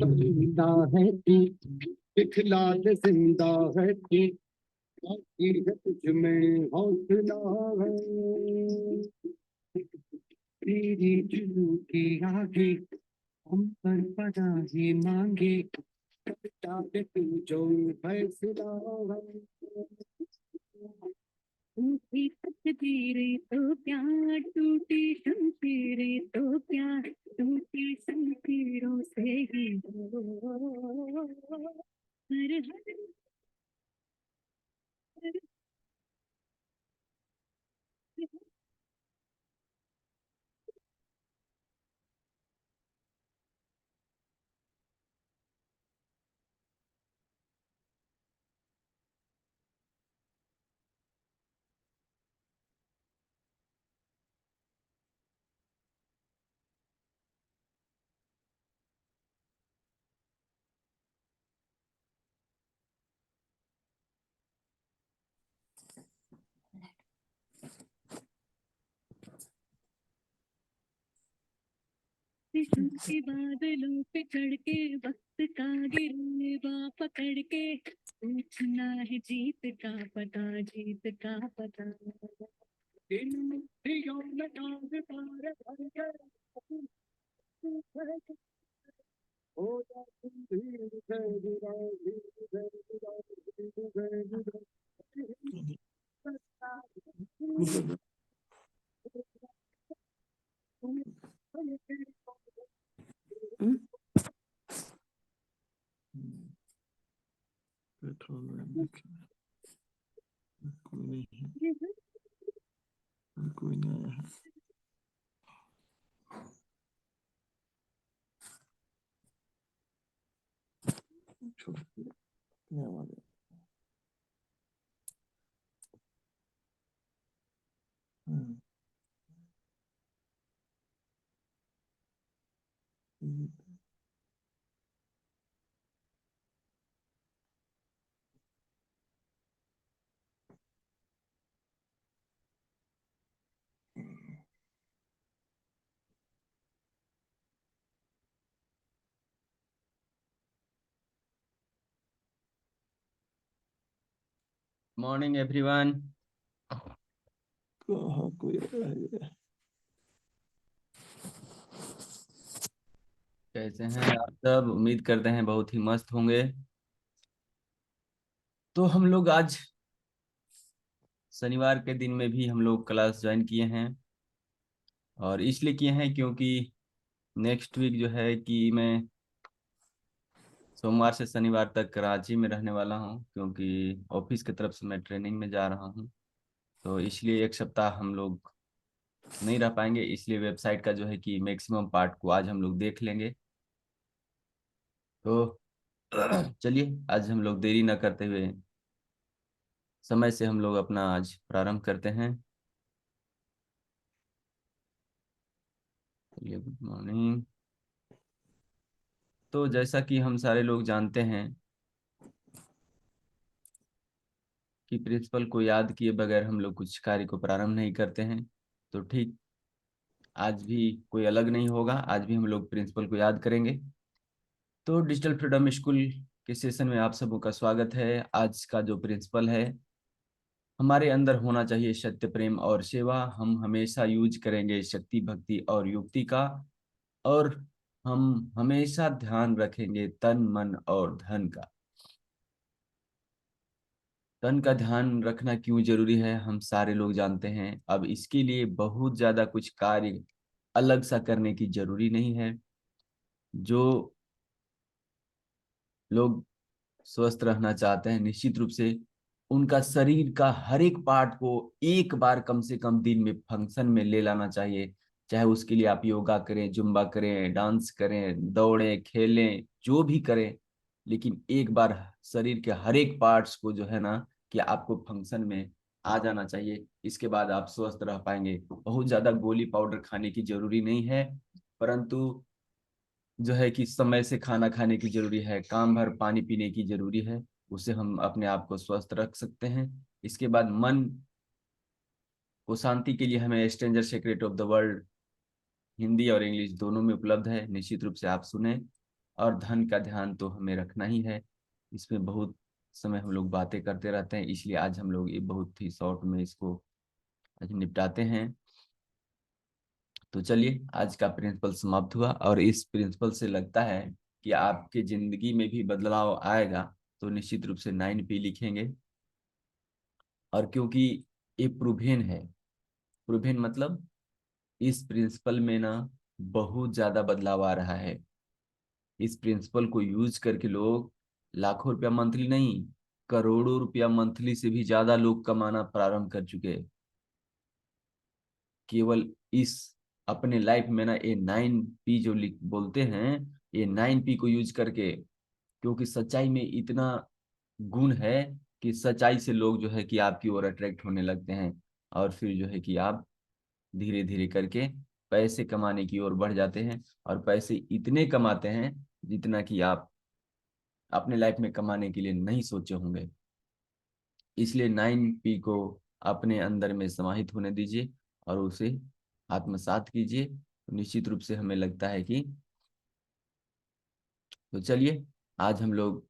जिंदा है तू, दिखलाल जिंदा है तू, बाकी है तुझ में हौसला है। तेरी जुनू की आगे हम पर पनाही मांगे, डाले तू जो फैसला है। टूटी तकदीरें तो क्या, टूटी शमशीरें तो क्या, टूटी शमशीरों से ही हो हर हर के बादलों पे चढ़ के वक्त का गिरवा पकड़ के पूछना है जीत का पता, जीत का पता। इन मुट्ठियों में डाल पार भर कर हो जा तुम धीर से जुदा, धीर से जुदा, धीर से जुदा। कोई नहीं है, कोई नहीं आया है। छोड़ क्या आवाज है? Morning everyone. कहाँ कोई आया है? कैसे हैं आप सब? उम्मीद करते हैं बहुत ही मस्त होंगे। तो हम लोग आज शनिवार के दिन में भी हम लोग क्लास ज्वाइन किए हैं, और इसलिए किए हैं क्योंकि नेक्स्ट वीक जो है कि मैं सोमवार से शनिवार तक कराची में रहने वाला हूं, क्योंकि ऑफिस की तरफ से मैं ट्रेनिंग में जा रहा हूं। तो इसलिए एक सप्ताह हम लोग नहीं रह पाएंगे, इसलिए वेबसाइट का जो है कि मैक्सिमम पार्ट को आज हम लोग देख लेंगे। तो चलिए आज हम लोग देरी न करते हुए समय से हम लोग अपना आज प्रारंभ करते हैं। चलिए, गुड मॉर्निंग। तो जैसा कि हम सारे लोग जानते हैं कि प्रिंसिपल को याद किए बगैर हम लोग कुछ कार्य को प्रारंभ नहीं करते हैं, तो ठीक आज भी कोई अलग नहीं होगा। आज भी हम लोग प्रिंसिपल को याद करेंगे। तो डिजिटल फ्रीडम स्कूल के सेशन में आप सबों का स्वागत है। आज का जो प्रिंसिपल है, हमारे अंदर होना चाहिए सत्य, प्रेम और सेवा। हम हमेशा यूज करेंगे शक्ति, भक्ति और युक्ति का, और हम हमेशा ध्यान रखेंगे तन, मन और धन का। तन का ध्यान रखना क्यों जरूरी है हम सारे लोग जानते हैं। अब इसके लिए बहुत ज्यादा कुछ कार्य अलग सा करने की जरूरी नहीं है। जो लोग स्वस्थ रहना चाहते हैं, निश्चित रूप से उनका शरीर का हर एक पार्ट को एक बार कम से कम दिन में फंक्शन में ले लाना चाहिए, चाहे उसके लिए आप योगा करें, जुम्बा करें, डांस करें, दौड़ें, खेलें, जो भी करें, लेकिन एक बार शरीर के हर एक पार्ट्स को जो है ना कि आपको फंक्शन में आ जाना चाहिए। इसके बाद आप स्वस्थ रह पाएंगे। बहुत ज्यादा गोली पाउडर खाने की जरूरी नहीं है, परंतु जो है कि समय से खाना खाने की जरूरी है, काम भर पानी पीने की जरूरी है। उससे हम अपने आप को स्वस्थ रख सकते हैं। इसके बाद मन को शांति के लिए हमें stranger secret of the world Hindi और इंग्लिश दोनों में उपलब्ध है, निश्चित रूप से आप सुने। और धन का ध्यान तो हमें रखना ही है। इसमें बहुत समय हम लोग बातें करते रहते हैं, इसलिए आज हम लोग ये बहुत ही शॉर्ट में इसको आज निपटाते हैं। तो चलिए, आज का प्रिंसिपल समाप्त हुआ, और इस प्रिंसिपल से लगता है कि आपके जिंदगी में भी बदलाव आएगा। तो निश्चित रूप से 9P लिखेंगे। और क्योंकि ये प्रूवेन है, प्रूवेन मतलब इस प्रिंसिपल में ना बहुत ज्यादा बदलाव आ रहा है। इस प्रिंसिपल को यूज करके लोग लाखों रुपया मंथली नहीं, करोड़ों रुपया मंथली से भी ज्यादा लोग कमाना प्रारंभ कर चुके हैं, केवल इस अपने लाइफ में ना ये 9P जो लिख बोलते हैं, ये 9P को यूज करके। क्योंकि सच्चाई में इतना गुण है कि सच्चाई से लोग जो है कि आपकी ओर अट्रैक्ट होने लगते हैं, और फिर जो है कि आप धीरे धीरे करके पैसे कमाने की ओर बढ़ जाते हैं। और पैसे इतने कमाते हैं जितना कि आप अपने लाइफ में कमाने के लिए नहीं सोचे होंगे। इसलिए 9P को अपने अंदर में समाहित होने दीजिए और उसे आत्मसात कीजिए। तो निश्चित रूप से हमें लगता है कि, तो चलिए, आज हम लोग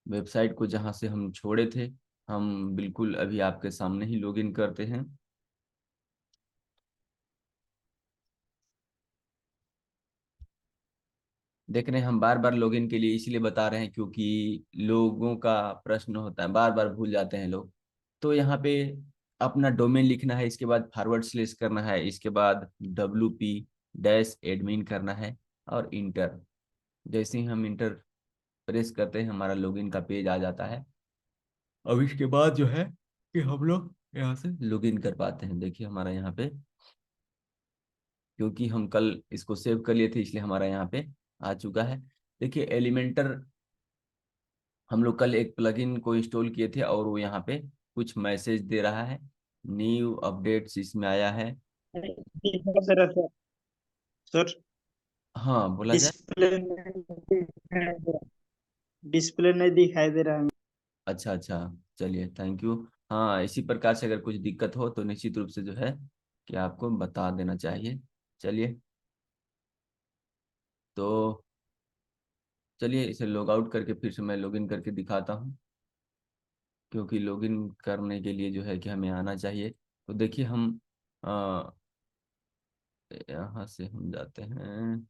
वेबसाइट को जहां से हम छोड़े थे, हम बिल्कुल अभी आपके सामने ही लॉगिन करते हैं। देख रहे हैं, हम बार बार लॉगिन के लिए इसलिए बता रहे हैं क्योंकि लोगों का प्रश्न होता है, बार बार भूल जाते हैं लोग। तो यहाँ पे अपना डोमेन लिखना है, इसके बाद फॉरवर्ड स्लेश करना है, इसके बाद WP-admin करना है और इंटर। जैसे ही हम इंटर प्रेस करते हैं, हमारा लॉगिन का पेज आ जाता है। अब इसके बाद जो है कि हम लोग यहाँ से लॉगिन कर पाते हैं। देखिए हमारा यहाँ पे, क्योंकि हम कल इसको सेव कर लिए थे इसलिए हमारा यहाँ पे आ चुका है। देखिए एलिमेंटर, हम लोग कल एक प्लगइन को इंस्टॉल किए थे और वो यहाँ पे कुछ मैसेज दे रहा है, न्यू अपडेट्स इसमें आया है। दिखाई दे रहा सर। हाँ बोला जाए। डिस्प्ले नहीं दिखाई दे रहा, डिस्प्ले नहीं दिखाई दे रहा है। अच्छा अच्छा, चलिए थैंक यू। हाँ, इसी प्रकार से अगर कुछ दिक्कत हो तो निश्चित रूप से जो है कि आपको बता देना चाहिए। चलिए, तो चलिए इसे लॉग आउट करके फिर से मैं लॉगिन करके दिखाता हूँ, क्योंकि लॉगिन करने के लिए जो है कि हमें आना चाहिए। तो देखिए हम यहाँ से हम जाते हैं।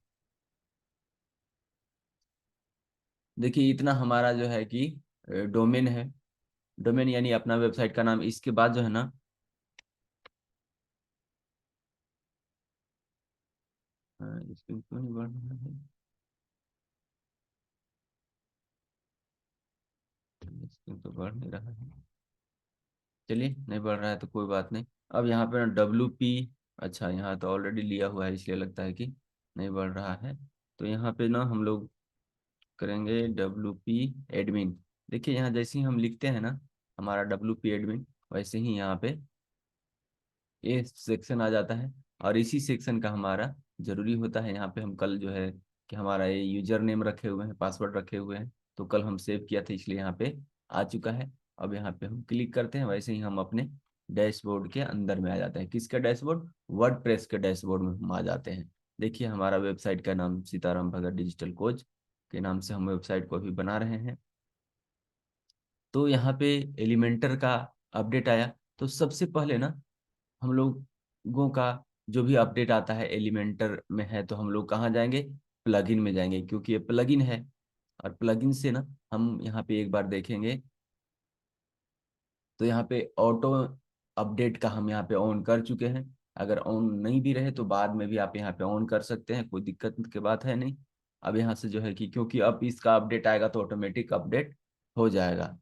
देखिए इतना हमारा जो है कि डोमेन है, डोमेन यानी अपना वेबसाइट का नाम। इसके बाद जो है ना, इसमें क्यों नहीं बढ़ रहा है, इसमें तो बढ़ नहीं रहा है। चलिए, नहीं बढ़ रहा है तो कोई बात नहीं। अब यहाँ पे ना WP, अच्छा यहाँ तो ऑलरेडी लिया हुआ है इसलिए लगता है कि नहीं बढ़ रहा है। तो यहाँ पे ना हम लोग करेंगे WP-admin। देखिए यहाँ जैसे ही हम लिखते हैं ना हमारा WP-admin, वैसे ही यहाँ पे ये सेक्शन आ जाता है। और इसी सेक्शन का हमारा जरूरी होता है। यहाँ पे हम कल जो है कि हमारा ये यूजर नेम रखे हुए हैं, पासवर्ड रखे हुए हैं, तो कल हम सेव किया था इसलिए यहाँ पे आ चुका है। अब यहाँ पे हम क्लिक करते हैं, वैसे ही हम अपने डैशबोर्ड के अंदर में आ जाते हैं। किसका डैशबोर्ड? वर्डप्रेस के डैशबोर्ड में हम आ जाते हैं। देखिए हमारा वेबसाइट का नाम सीताराम भगत डिजिटल कोच के नाम से हम वेबसाइट को अभी बना रहे हैं। तो यहाँ पे एलिमेंटर का अपडेट आया। तो सबसे पहले ना हम लोगों का जो भी अपडेट आता है एलिमेंटर में है, तो हम लोग कहाँ जाएंगे? प्लगइन में जाएंगे, क्योंकि ये प्लगइन है। और प्लगइन से ना हम यहाँ पे एक बार देखेंगे, तो यहाँ पे ऑटो अपडेट का हम यहाँ पे ऑन कर चुके हैं। अगर ऑन नहीं भी रहे तो बाद में भी आप यहाँ पे ऑन कर सकते हैं, कोई दिक्कत की बात है नहीं। अब यहाँ से जो है कि क्योंकि अब इसका अपडेट आएगा तो ऑटोमेटिक अपडेट हो जाएगा।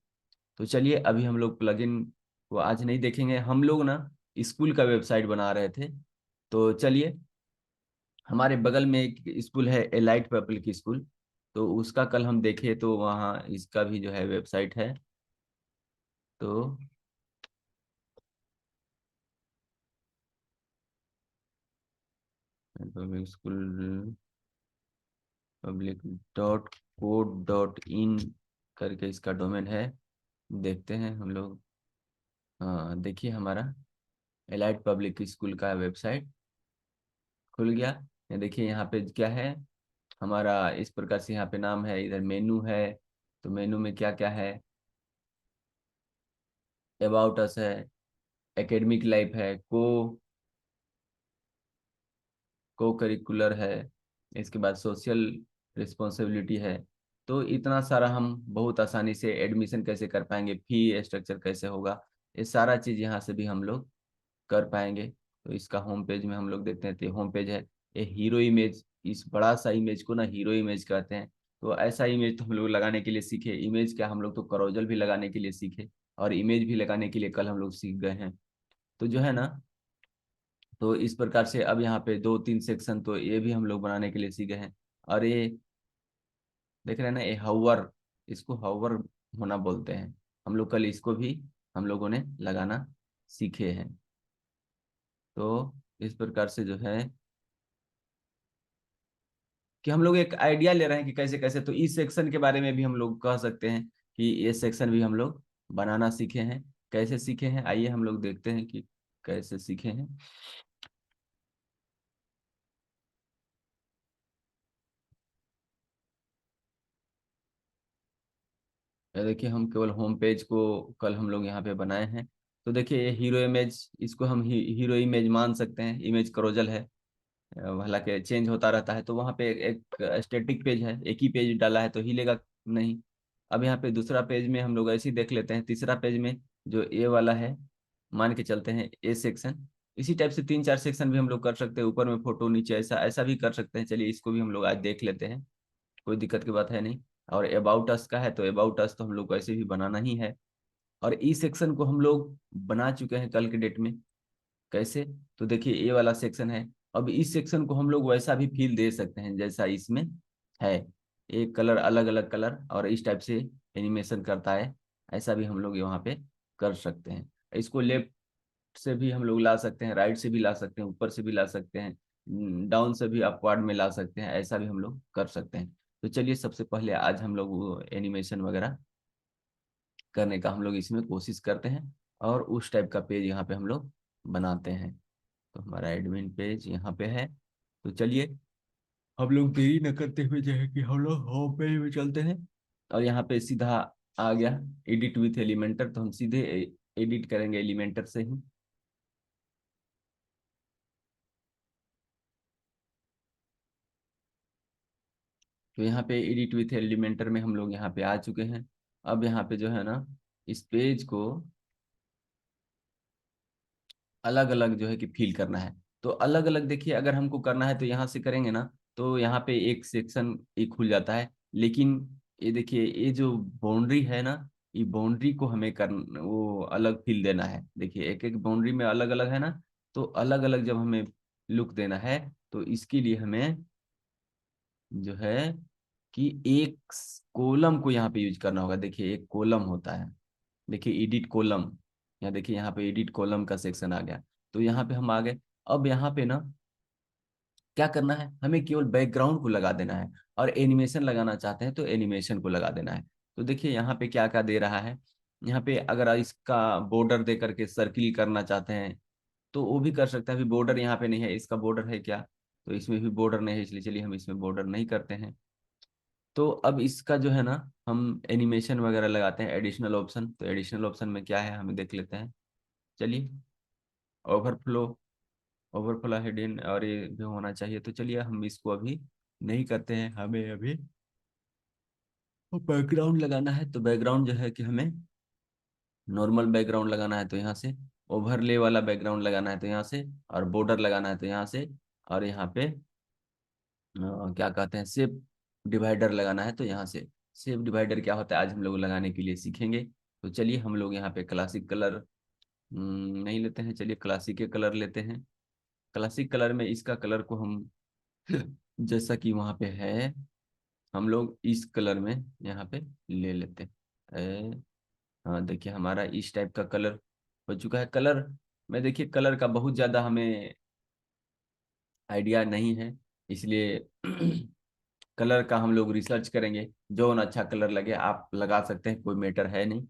तो चलिए, अभी हम लोग प्लगइन को आज नहीं देखेंगे। हम लोग ना स्कूल का वेबसाइट बना रहे थे। तो चलिए, हमारे बगल में एक स्कूल है एलाइट पब्लिक स्कूल, तो उसका कल हम देखे तो वहाँ इसका भी जो है वेबसाइट है। तो पब्लिक स्कूल public.code.in करके इसका डोमेन है। देखते हैं हम लोग। हाँ देखिए, हमारा एलाइट पब्लिक स्कूल का वेबसाइट खुल गया। ये देखिए यहाँ पे क्या है हमारा, इस प्रकार से यहाँ पे नाम है, इधर मेनू है। तो मेनू में क्या क्या है, अबाउट अस है, एकेडमिक लाइफ है, को करिकुलर है, इसके बाद सोशल रिस्पॉन्सिबिलिटी है। तो इतना सारा हम बहुत आसानी से एडमिशन कैसे कर पाएंगे, फी स्ट्रक्चर कैसे होगा, ये सारा चीज़ यहाँ से भी हम लोग कर पाएंगे। तो इसका होम पेज में हम लोग देखते हैं, तो होम पेज है। ये हीरो इमेज, इस बड़ा सा इमेज को ना हीरो इमेज कहते हैं। तो ऐसा इमेज तो हम लोग लगाने के लिए सीखे। इमेज क्या, हम लोग तो करोजल भी लगाने के लिए सीखे, और इमेज भी लगाने के लिए कल हम लोग सीख गए हैं। तो जो है ना, तो इस प्रकार से अब यहाँ पे 2-3 सेक्शन तो ये भी हम लोग बनाने के लिए सीखे हैं। और ये देख रहे हैं ना, ये हाउवर, इसको हाउवर होना बोलते हैं। हम लोग कल इसको भी हम लोगों ने लगाना सीखे हैं। तो इस प्रकार से जो है कि हम लोग एक आइडिया ले रहे हैं कि कैसे कैसे, तो इस सेक्शन के बारे में भी हम लोग कह सकते हैं कि ये सेक्शन भी हम लोग बनाना सीखे हैं। कैसे सीखे हैं, आइए हम लोग देखते हैं कि कैसे सीखे हैं। ये देखिए, हम केवल होम पेज को कल हम लोग यहाँ पे बनाए हैं। तो देखिए, ये हीरो इमेज, इसको हम हीरो इमेज मान सकते हैं। इमेज क्रोजल है, हालांकि चेंज होता रहता है। तो वहाँ पे एक स्टैटिक पेज है, एक ही पेज डाला है तो हिलेगा नहीं। अब यहाँ पे दूसरा पेज में हम लोग ऐसे ही देख लेते हैं। तीसरा पेज में जो ए वाला है, मान के चलते हैं ए सेक्शन। इसी टाइप से 3-4 सेक्शन भी हम लोग कर सकते हैं, ऊपर में फोटो, नीचे ऐसा ऐसा भी कर सकते हैं। चलिए, इसको भी हम लोग आज देख लेते हैं, कोई दिक्कत की बात है नहीं। और अबाउट अस का है, तो अबाउट अस तो हम लोग को ऐसे भी बनाना ही है। और ई सेक्शन को हम लोग बना चुके हैं कल के डेट में। कैसे, तो देखिए ये वाला सेक्शन है। अब इस सेक्शन को हम लोग वैसा भी फील दे सकते हैं जैसा इसमें है, एक कलर, अलग अलग कलर, और इस टाइप से एनिमेशन करता है। ऐसा भी हम लोग यहाँ पे कर सकते हैं। इसको लेफ्ट से भी हम लोग ला सकते हैं, राइट से भी ला सकते हैं, ऊपर से भी ला सकते हैं, डाउन से भी अपवर्ड में ला सकते हैं। ऐसा भी हम लोग कर सकते हैं। तो चलिए, सबसे पहले आज हम लोग एनिमेशन वगैरह करने का हम लोग इसमें कोशिश करते हैं, और उस टाइप का पेज यहाँ पे हम लोग बनाते हैं। तो हमारा एडमिन पेज यहाँ पे है। तो चलिए, हम लोग देरी न करते हुए जो है कि हम लोग होम पेज में चलते हैं। और यहाँ पे सीधा आ गया एडिट विथ एलिमेंटर, तो हम सीधे एडिट करेंगे एलिमेंटर से ही। तो यहाँ पे एडिट विथ एलिमेंटर में हम लोग यहाँ पे आ चुके हैं। अब यहाँ पे जो है ना, इस पेज को अलग अलग जो है कि फील करना है। तो अलग अलग देखिए, अगर हमको करना है तो यहाँ से करेंगे ना, तो यहाँ पे एक सेक्शन एक खुल जाता है। लेकिन ये देखिए, ये जो बाउंड्री है ना, ये बाउंड्री को हमें कर वो अलग फील देना है। देखिए, एक एक बाउंड्री में अलग अलग है ना, तो अलग अलग जब हमें लुक देना है, तो इसके लिए हमें जो है कि एक कॉलम को यहाँ पे यूज करना होगा। देखिए, एक कॉलम होता है, देखिए एडिट कॉलम, यहाँ देखिए, यहाँ पे एडिट कॉलम का सेक्शन आ गया। तो यहाँ पे हम आ गए। अब यहाँ पे ना क्या करना है, हमें केवल बैकग्राउंड को लगा देना है, और एनिमेशन लगाना चाहते हैं तो एनिमेशन को लगा देना है। तो देखिए, यहाँ पे क्या क्या दे रहा है। यहाँ पे अगर इसका बॉर्डर दे करके सर्किल करना चाहते हैं तो वो भी कर सकते हैं। अभी बॉर्डर यहाँ पे नहीं है, इसका बॉर्डर है क्या, तो इसमें भी बॉर्डर नहीं है, इसलिए चलिए हम इसमें बॉर्डर नहीं करते हैं। तो अब इसका जो है ना, हम एनिमेशन वगैरह लगाते हैं, एडिशनल ऑप्शन। तो एडिशनल ऑप्शन में क्या है हमें देख लेते हैं। चलिए, ओवरफ्लो, ओवरफ्लो हिडन और ये भी होना चाहिए। तो चलिए, हम इसको अभी नहीं करते हैं, हमें अभी बैकग्राउंड लगाना है। तो बैकग्राउंड जो है कि हमें नॉर्मल बैकग्राउंड लगाना है तो यहाँ से, ओवरले वाला बैकग्राउंड लगाना है तो यहाँ से, और बॉर्डर लगाना है तो यहाँ से, और यहाँ पे क्या कहते हैं, शेप डिवाइडर लगाना है तो यहाँ से। शेप डिवाइडर क्या होता है आज हम लोग लगाने के लिए सीखेंगे। तो चलिए, हम लोग यहाँ पे क्लासिक कलर नहीं लेते हैं, चलिए क्लासिक के कलर लेते हैं। क्लासिक कलर में इसका कलर को हम जैसा कि वहां पे है, हम लोग इस कलर में यहाँ पे ले लेते हैं। हाँ देखिए, हमारा इस टाइप का कलर हो चुका है। कलर में देखिए, कलर का बहुत ज्यादा हमें आइडिया नहीं है, इसलिए कलर का हम लोग रिसर्च करेंगे। जो न अच्छा कलर लगे आप लगा सकते हैं, कोई मैटर है नहीं।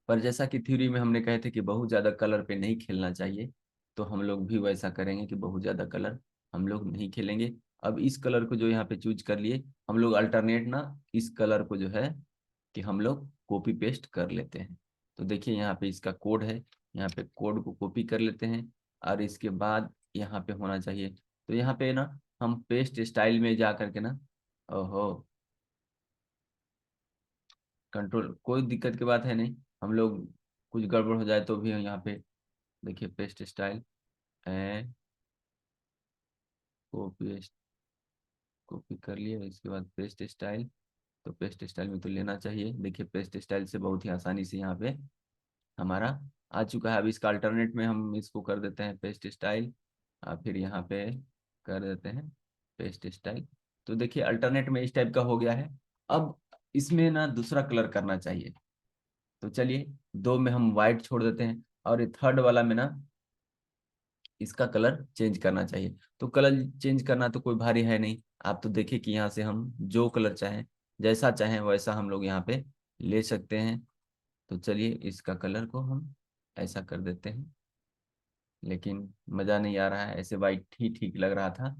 पर जैसा कि थ्योरी में हमने कहे थे कि बहुत ज़्यादा कलर पे नहीं खेलना चाहिए, तो हम लोग भी वैसा करेंगे कि बहुत ज़्यादा कलर हम लोग नहीं खेलेंगे। अब इस कलर को जो यहाँ पे चूज कर लिए, हम लोग अल्टरनेट ना इस कलर को जो है कि हम लोग कॉपी पेस्ट कर लेते हैं। तो देखिए यहाँ पे इसका कोड है, यहाँ पे कोड को कॉपी कर लेते हैं और इसके बाद यहाँ पे होना चाहिए। तो यहाँ पे ना हम पेस्ट स्टाइल में जा करके ना, ओहो, कंट्रोल, कोई दिक्कत की बात है नहीं। हम लोग कुछ गड़बड़ हो जाए तो भी यहाँ पे देखिए पेस्ट स्टाइल है, कॉपी कॉपी कर लिया, इसके बाद पेस्ट स्टाइल। तो पेस्ट स्टाइल में तो लेना चाहिए। देखिए पेस्ट स्टाइल से बहुत ही आसानी से यहाँ पे हमारा आ चुका है। अब इसका अल्टरनेट में हम इसको कर देते हैं पेस्ट स्टाइल, और फिर यहाँ पे कर देते हैं पेस्ट स्टाइल। तो देखिए अल्टरनेट में इस टाइप का हो गया है। अब इसमें ना दूसरा कलर करना चाहिए, तो चलिए दो में हम व्हाइट छोड़ देते हैं, और ये थर्ड वाला में ना इसका कलर चेंज करना चाहिए। तो कलर चेंज करना तो कोई भारी है नहीं, आप तो देखिए कि यहाँ से हम जो कलर चाहें, जैसा चाहें वैसा हम लोग यहाँ पे ले सकते हैं। तो चलिए इसका कलर को हम ऐसा कर देते हैं, लेकिन मज़ा नहीं आ रहा है, ऐसे वाइट ही ठीक लग रहा था।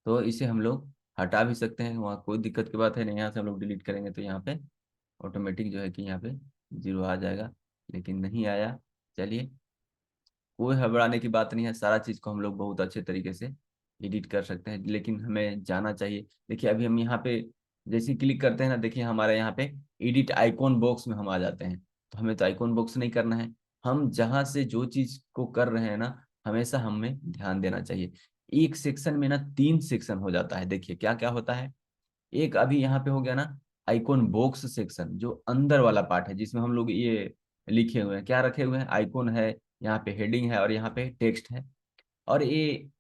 तो इसे हम लोग हटा भी सकते हैं, वहाँ कोई दिक्कत की बात है नहीं। यहाँ से हम लोग डिलीट करेंगे तो यहाँ पे ऑटोमेटिक जो है कि यहाँ पे 0 आ जाएगा, लेकिन नहीं आया। चलिए कोई घबराने की बात नहीं है, सारा चीज़ को हम लोग बहुत अच्छे तरीके से एडिट कर सकते हैं, लेकिन हमें जाना चाहिए। देखिए अभी हम यहाँ पे जैसे क्लिक करते हैं ना, देखिए हमारे यहाँ पे एडिट आइकॉन बॉक्स में हम आ जाते हैं। तो हमें तो आइकॉन बॉक्स नहीं करना है, हम जहाँ से जो चीज़ को कर रहे हैं ना, हमेशा हमें ध्यान देना चाहिए। एक सेक्शन में ना 3 सेक्शन हो जाता है। देखिए क्या क्या होता है, एक अभी यहाँ पे हो गया ना आइकॉन बॉक्स सेक्शन, जो अंदर वाला पार्ट है, जिसमें हम लोग ये लिखे हुए हैं, क्या रखे हुए हैं, आइकॉन है, यहाँ पे हेडिंग है और यहाँ पे टेक्स्ट है। और ये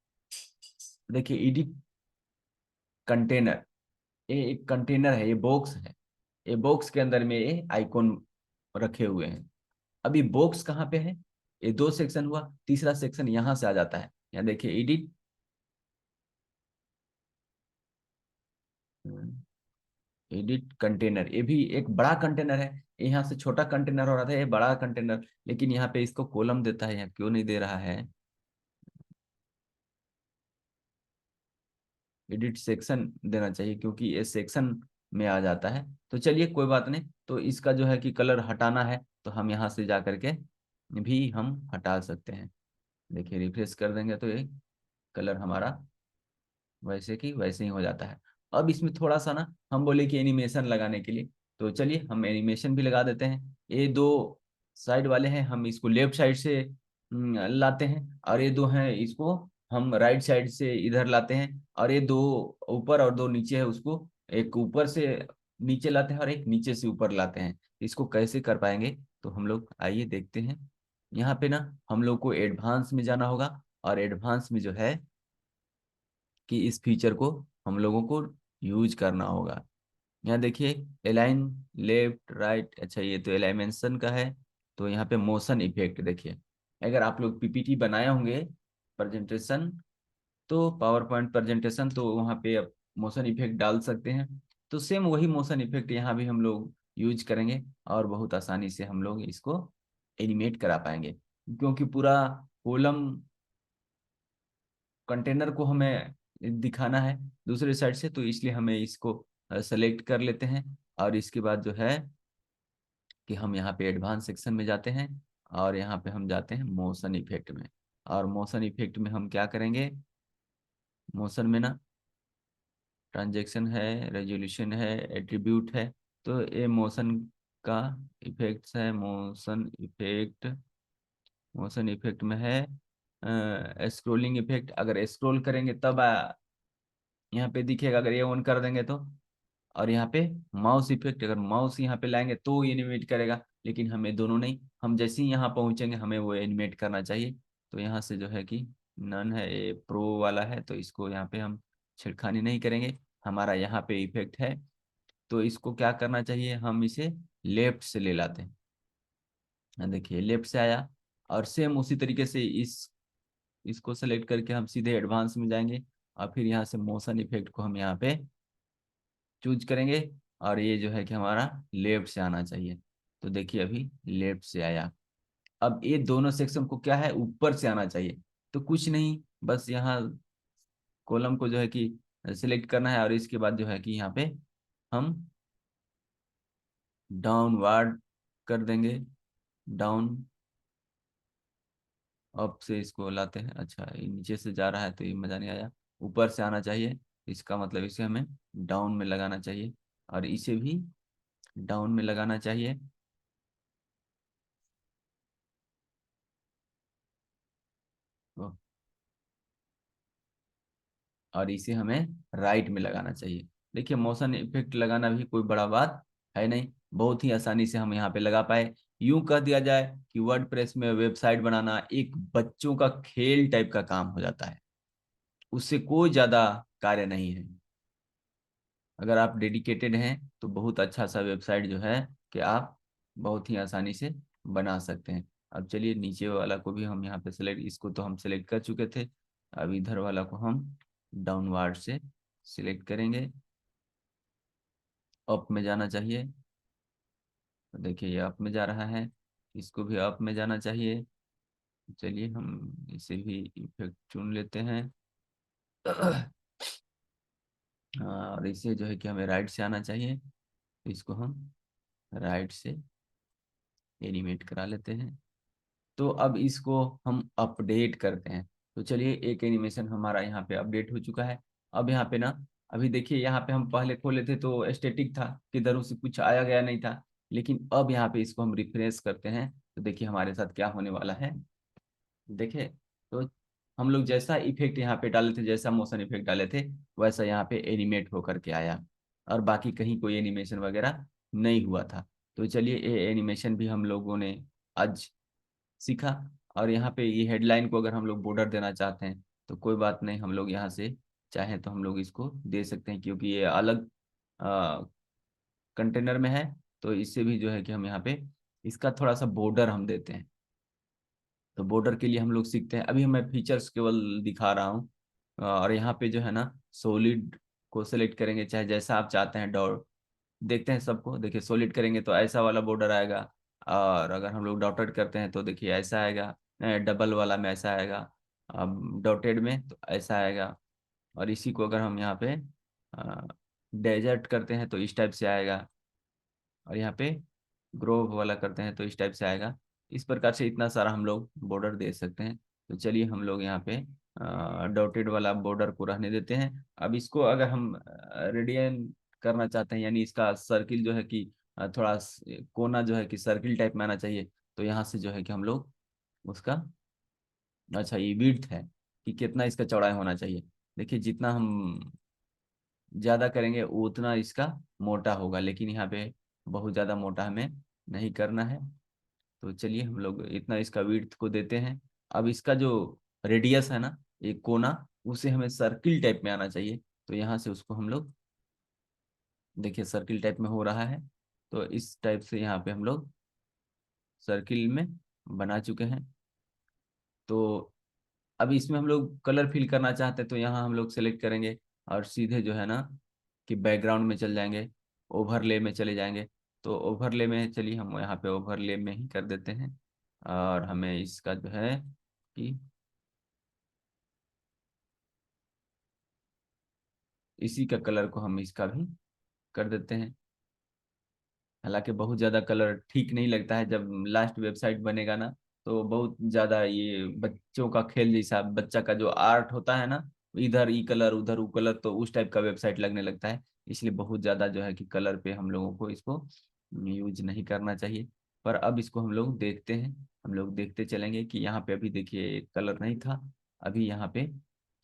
देखिए एडिट कंटेनर, ये एक कंटेनर है, ये बॉक्स है, ये बॉक्स के अंदर में ये आइकॉन रखे हुए हैं। अभी बॉक्स कहाँ पे है, ये 2 सेक्शन हुआ, तीसरा सेक्शन यहाँ से आ जाता है। यहाँ देखिए एडिट, एडिट कंटेनर, ये भी एक बड़ा कंटेनर है। यहाँ से छोटा कंटेनर हो रहा था, ये बड़ा कंटेनर, लेकिन यहाँ पे इसको कॉलम देता है, यहाँ क्यों नहीं दे रहा है। एडिट सेक्शन देना चाहिए, क्योंकि ये सेक्शन में आ जाता है। तो चलिए कोई बात नहीं, तो इसका जो है कि कलर हटाना है, तो हम यहाँ से जा करके भी हम हटा सकते हैं। देखिए रिफ्रेश कर देंगे तो ये कलर हमारा वैसे की वैसे ही हो जाता है। अब इसमें थोड़ा सा ना हम बोले कि एनिमेशन लगाने के लिए, तो चलिए हम एनिमेशन भी लगा देते हैं। ये दो साइड वाले हैं, हम इसको लेफ्ट साइड से लाते हैं, और ये दो हैं इसको हम राइट साइड से इधर लाते हैं। और ये दो ऊपर और दो नीचे है, उसको एक ऊपर से नीचे लाते हैं और एक नीचे से ऊपर लाते हैं। इसको कैसे कर पाएंगे, तो हम लोग आइए देखते हैं। यहाँ पे ना हम लोग को एडवांस में जाना होगा, और एडवांस में जो है कि इस फीचर को हम लोगों को यूज करना होगा। यहाँ देखिए अलाइन लेफ्ट राइट, अच्छा ये तो एलाइमेंशन का है। तो यहाँ पे मोशन इफेक्ट देखिए, अगर आप लोग पीपीटी बनाए होंगे प्रेजेंटेशन, तो पावर पॉइंट प्रेजेंटेशन, तो वहाँ पे आप मोशन इफेक्ट डाल सकते हैं। तो सेम वही मोशन इफेक्ट यहाँ भी हम लोग यूज करेंगे, और बहुत आसानी से हम लोग इसको एनिमेट करा पाएंगे, क्योंकि पूरा कॉलम कंटेनर को हमें दिखाना है दूसरे साइड से, तो इसलिए हमें इसको सेलेक्ट कर लेते हैं। और इसके बाद जो है कि हम यहाँ पे एडवांस सेक्शन में जाते हैं, और यहाँ पे हम जाते हैं मोशन इफेक्ट में। और मोशन इफेक्ट में हम क्या करेंगे, मोशन में ना ट्रांजैक्शन है, रेजोल्यूशन है, एट्रीब्यूट है। तो ये मोशन का इफेक्ट्स है, मोशन इफेक्ट, मोशन इफेक्ट में है स्क्रोलिंग इफेक्ट। अगर स्क्रॉल करेंगे तब यहाँ पे दिखेगा, अगर ये ऑन कर देंगे तो। और यहाँ पे माउस इफेक्ट, अगर माउस यहाँ पे लाएंगे तो एनिमेट करेगा, लेकिन हमें दोनों नहीं, हम जैसे ही यहाँ पहुंचेंगे हमें वो एनिमेट करना चाहिए। तो यहाँ से जो है कि नन है, ये प्रो वाला है, तो इसको यहाँ पे हम छेड़खानी नहीं करेंगे। हमारा यहाँ पे इफेक्ट है, तो इसको क्या करना चाहिए, हम इसे लेफ्ट से ले लाते हैं। देखिए लेफ्ट से आया, और सेम उसी तरीके से इसको सेलेक्ट करके हम सीधे एडवांस में जाएंगे, और फिर यहाँ से मोशन इफेक्ट को हम यहाँ पे चूज करेंगे, और ये जो है कि हमारा लेफ्ट से आना चाहिए। तो देखिए अभी लेफ्ट से आया। अब ये दोनों सेक्शन को क्या है, ऊपर से आना चाहिए। तो कुछ नहीं, बस यहाँ कॉलम को जो है कि सिलेक्ट करना है, और इसके बाद जो है कि यहाँ पे हम डाउनवर्ड कर देंगे, डाउन अप से इसको लाते हैं। अच्छा ये नीचे से जा रहा है तो ये मजा नहीं आया, ऊपर से आना चाहिए। इसका मतलब इसे हमें डाउन में लगाना चाहिए, और इसे भी डाउन में लगाना चाहिए। तो और इसे हमें राइट में लगाना चाहिए। देखिए मोशन इफेक्ट लगाना भी कोई बड़ा बात है नहीं, बहुत ही आसानी से हम यहाँ पे लगा पाए। यूं कह दिया जाए कि वर्डप्रेस में वेबसाइट बनाना एक बच्चों का खेल टाइप का काम हो जाता है, उससे कोई ज्यादा कार्य नहीं है। अगर आप डेडिकेटेड हैं तो बहुत अच्छा सा वेबसाइट जो है कि आप बहुत ही आसानी से बना सकते हैं। अब चलिए नीचे वाला को भी हम यहाँ पे सेलेक्ट, इसको तो हम सेलेक्ट कर चुके थे, अब इधर वाला को हम डाउनवर्ड से सिलेक्ट करेंगे। अप में जाना चाहिए, तो देखिए ये अप में जा रहा है, इसको भी अप में जाना चाहिए। चलिए हम इसे भी इफेक्ट चुन लेते हैं। और इसे जो है कि हमें राइट से आना चाहिए, तो इसको हम राइट से एनिमेट करा लेते हैं। तो अब इसको हम अपडेट करते हैं। तो चलिए एक एनिमेशन हमारा यहाँ पे अपडेट हो चुका है। अब यहाँ पे ना, अभी देखिए यहाँ पे हम पहले खोले थे तो स्टेटिक था, किधर से कुछ आया गया नहीं था, लेकिन अब यहाँ पे इसको हम रिफ्रेश करते हैं, तो देखिए हमारे साथ क्या होने वाला है। देखे, तो हम लोग जैसा इफेक्ट यहाँ पे डाले थे, जैसा मोशन इफेक्ट डाले थे, वैसा यहाँ पे एनिमेट होकर के आया, और बाकी कहीं कोई एनिमेशन वगैरह नहीं हुआ था। तो चलिए ये एनिमेशन भी हम लोगों ने आज सीखा। और यहाँ पे ये हेडलाइन को अगर हम लोग बॉर्डर देना चाहते हैं तो कोई बात नहीं, हम लोग यहाँ से चाहें तो हम लोग इसको दे सकते हैं, क्योंकि ये अलग कंटेनर में है। तो इससे भी जो है कि हम यहाँ पे इसका थोड़ा सा बॉर्डर हम देते हैं। तो बॉर्डर के लिए हम लोग सीखते हैं, अभी मैं फीचर्स केवल दिखा रहा हूँ। और यहाँ पे जो है ना, सॉलिड को सेलेक्ट करेंगे, चाहे जैसा आप चाहते हैं डॉट, देखते हैं सबको, देखिए सॉलिड करेंगे तो ऐसा वाला बॉर्डर आएगा, और अगर हम लोग डॉटेड करते हैं तो देखिए ऐसा आएगा, डबल वाला में ऐसा आएगा, अब डॉटेड में तो ऐसा आएगा। और इसी को अगर हम यहाँ पे डेजर्ट करते हैं तो इस टाइप से आएगा, और यहाँ पे ग्रोव वाला करते हैं तो इस टाइप से आएगा। इस प्रकार से इतना सारा हम लोग बॉर्डर दे सकते हैं। तो चलिए हम लोग यहाँ पे डॉटेड वाला बॉर्डर को रहने देते हैं। अब इसको अगर हम रेडियन करना चाहते हैं, यानी इसका सर्किल जो है कि थोड़ा कोना जो है कि सर्किल टाइप में आना चाहिए, तो यहाँ से जो है कि हम लोग उसका, अच्छा ये विड्थ है कि कितना इसका चौड़ाई होना चाहिए। देखिए जितना हम ज़्यादा करेंगे उतना इसका मोटा होगा, लेकिन यहाँ पे बहुत ज़्यादा मोटा हमें नहीं करना है। तो चलिए हम लोग इतना इसका विड्थ को देते हैं। अब इसका जो रेडियस है ना, एक कोना, उसे हमें सर्किल टाइप में आना चाहिए। तो यहाँ से उसको हम लोग, देखिए सर्किल टाइप में हो रहा है, तो इस टाइप से यहाँ पे हम लोग सर्किल में बना चुके हैं। तो अब इसमें हम लोग कलर फिल करना चाहते हैं, तो यहाँ हम लोग सेलेक्ट करेंगे, और सीधे जो है ना कि बैकग्राउंड में चल जाएंगे, ओवरले में चले जाएंगे। तो ओवरले में चलिए हम यहाँ पे ओवरले में ही कर देते हैं, और हमें इसका जो है कि इसी का कलर को हम इसका भी कर देते हैं। हालांकि बहुत ज़्यादा कलर ठीक नहीं लगता है, जब लास्ट वेबसाइट बनेगा ना तो बहुत ज़्यादा ये बच्चों का खेल जैसा, बच्चा का जो आर्ट होता है ना, इधर ई कलर उधर ऊ कलर, तो उस टाइप का वेबसाइट लगने लगता है। इसलिए बहुत ज़्यादा जो है कि कलर पे हम लोगों को इसको यूज नहीं करना चाहिए। पर अब इसको हम लोग देखते हैं, हम लोग देखते चलेंगे कि यहाँ पे अभी देखिए कलर नहीं था, अभी यहाँ पे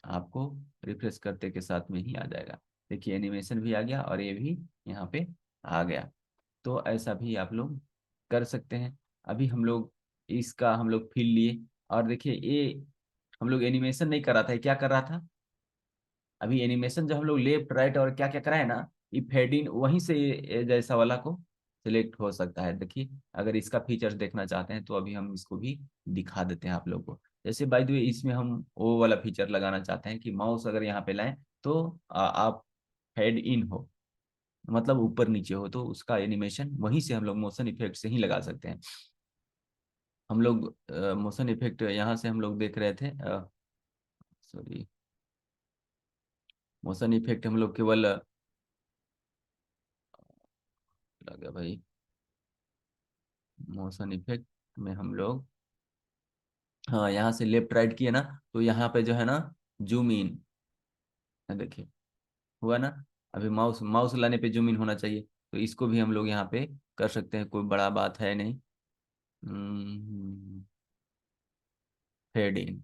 आपको रिफ्रेश करते के साथ में ही आ जाएगा। देखिए एनिमेशन भी आ गया और ये भी यहाँ पे आ गया। तो ऐसा भी आप लोग कर सकते हैं। अभी हम लोग इसका हम लोग फील लिए, और देखिए ये हम लोग एनिमेशन नहीं कर रहा था, ये क्या कर रहा था, अभी एनिमेशन जब हम लोग लेफ्ट राइट और क्या क्या कराए ना, ये फेड इन वहीं से ये जैसा वाला को सिलेक्ट हो सकता है। देखिए अगर इसका फीचर्स देखना चाहते हैं तो अभी हम इसको भी दिखा देते हैं आप लोग को। जैसे बाय द वे इसमें हम वो वाला फीचर लगाना चाहते हैं कि माउस अगर यहाँ पे लाएं तो आप हेड इन हो, मतलब ऊपर नीचे हो, तो उसका एनिमेशन वहीं से हम लोग मोशन इफेक्ट से ही लगा सकते हैं। हम लोग मोशन इफेक्ट यहाँ से हम लोग देख रहे थे, सॉरी, मोशन इफेक्ट हम लोग केवल लगा भाई, मोशन इफेक्ट में हम लोग, हाँ यहाँ से लेफ्ट राइट किए ना, तो यहाँ पे जो है ना जूम इन, देखिए हुआ ना। अभी माउस माउस लाने पे जूम इन होना चाहिए, तो इसको भी हम लोग यहाँ पे कर सकते हैं, कोई बड़ा बात है नहीं। फेड इन,